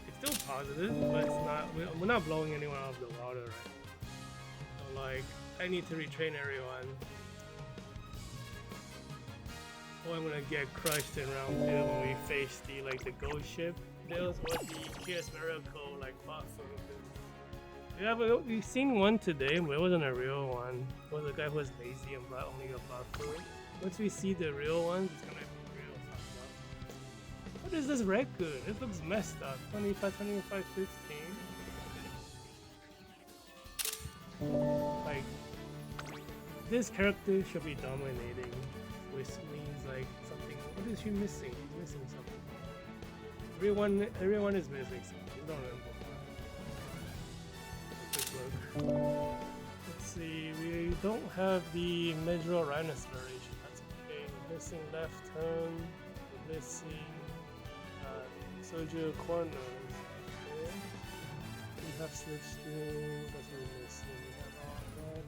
B: it's still positive, but it's not, we're not blowing anyone out of the water right now. So like, I need to retrain everyone. Or I'm gonna get crushed in round 2 when we face the like the ghost ship deals or the Chaos Miracle like buff. Yeah, but we've seen one today, but it wasn't a real one. It was a guy who was lazy and brought only a buff for it. Once we see the real ones, it's gonna be real fucked up. What is this record? It looks messed up. 25, 25, 15. Like, this character should be dominating, which means like something. What is she missing? She's missing something. Everyone is missing something. I don't remember. Let's see, we don't have the Medro Rhine acceleration, that's okay. We're missing left turn, we're missing Soldier corners, okay. We have slipstream, that's what we're missing. We have all that.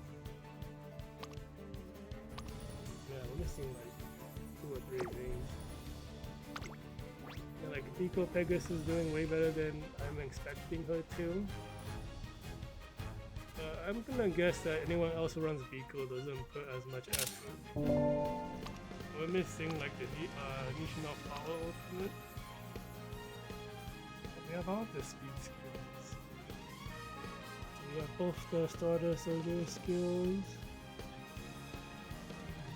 B: Yeah, we're missing like 2 or 3 things. Yeah, like Biko Pegasus is doing way better than I'm expecting her to. I'm gonna guess that anyone else who runs Biko doesn't put as much effort. We're missing like the Nishino power ultimate. We have all the speed skills. We have both the starter soldier skills.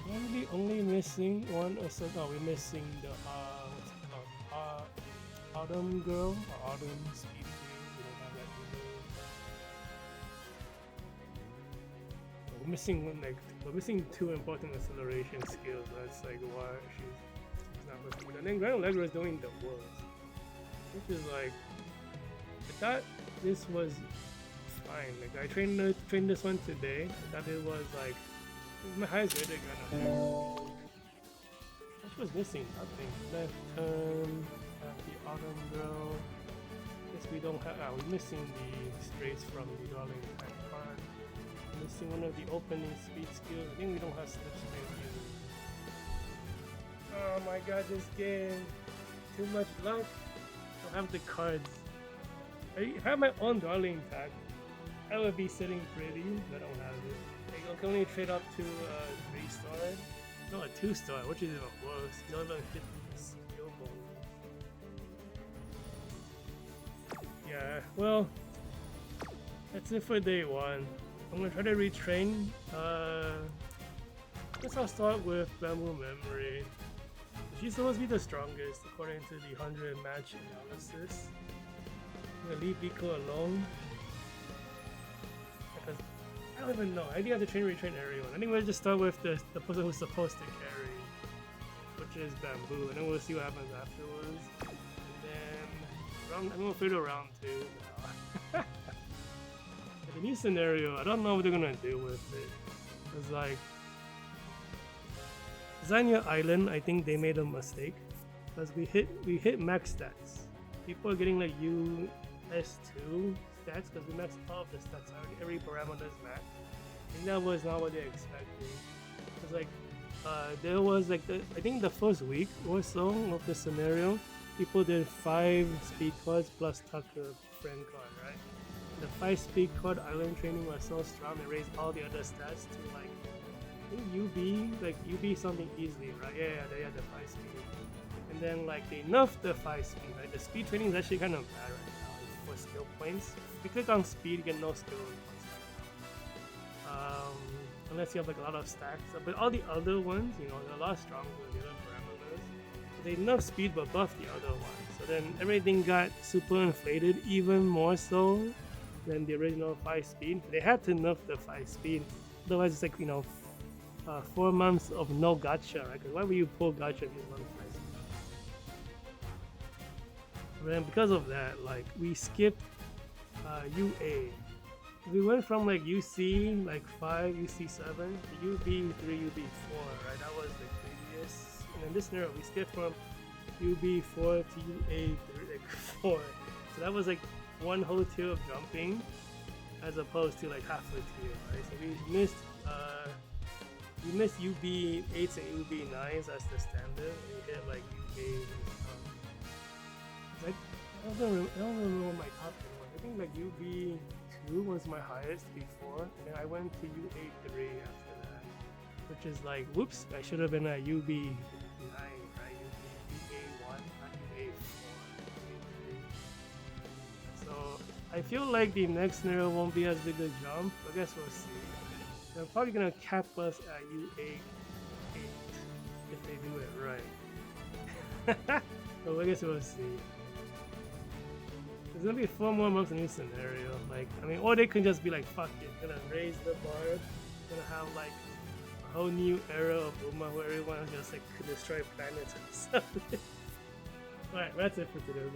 B: We're only missing one. Oh, we're missing the what's it called? Autumn girl or Autumn speed. We're missing 2 important acceleration skills. That's like why she's not missing. And then Gran Algeria is doing the worst, which is like I thought this was fine. Like I trained this one today. I thought it was like my highest rated Gran Algeria. She was missing nothing. Left turn, the Autumn girl. Guess we don't have. We're missing the strays from the dwelling type card. Missing one of the opening speed skills. I think we don't have slipstream either. Oh my god, this game. Too much luck. I don't have the cards. If I had my own dwelling tag, I would be sitting pretty, but I don't have it. I can only trade up to 3-star. No, a 2-star, which is even worse. You don't even hit the skill bonus. Yeah, well, that's it for day 1. I'm gonna try to retrain. I guess I'll start with Bamboo Memory. She's supposed to be the strongest according to the 100 match analysis. I'm gonna leave Biko alone because I don't even know. I think I have to retrain everyone. I think we'll just start with the person who's supposed to carry, which is Bamboo, and then we'll see what happens afterwards. And then I'm gonna figure round 2 now. The new scenario, I don't know what they're gonna do with it. It's like Zanya Island, I think they made a mistake because we hit max stats. People are getting like US2 stats because we maxed all of the stats already. Every parameter is maxed. I think that was not what they expected. It's like there was like I think the first week or so of the scenario, people did 5 speed cards plus Tucker friend card, right? The 5 speed card island training was so strong they raised all the other stats to like I think UB something easily, right? Yeah, they had the 5 speed. And then like they nerfed the 5 speed, right? The speed training is actually kind of bad right now for skill points. If you click on speed, you get no skill points right now. Unless you have like a lot of stacks. But all the other ones, you know, they're a lot stronger than the other parameters. They nerfed speed but buffed the other ones. So then everything got super inflated, even more so than the original 5 speed. They had to nerf the 5 speed. Otherwise it's like, you know, 4 months of no gacha, right? Because why would you pull gacha if you want 5 speed? But then because of that, like we skipped UA. We went from like UC like 5, UC 7 to UB 3, UB 4, right? That was the previous. And in this scenario, we skipped from UB 4 to UA 3, like 4. So that was like one whole tier of jumping, as opposed to like half a tier, right? So we missed UB 8s and UB 9s as the standard. And we hit like UA like I don't remember what my top 10 was. I think like UB 2 was my highest before, and then I went to UA 3 after that, which is like whoops, I should have been at UB 9, right? UA 1, not UA 4. So I feel like the next scenario won't be as big a jump. I guess we'll see. They're probably gonna cap us at UA 8 if they do it right. So I guess we'll see. There's gonna be 4 more months in this scenario. Like, I mean, or they can just be like, fuck it, gonna raise the bar, gonna have like a whole new era of Uma where everyone just like could destroy planets and stuff. Alright, that's it for today.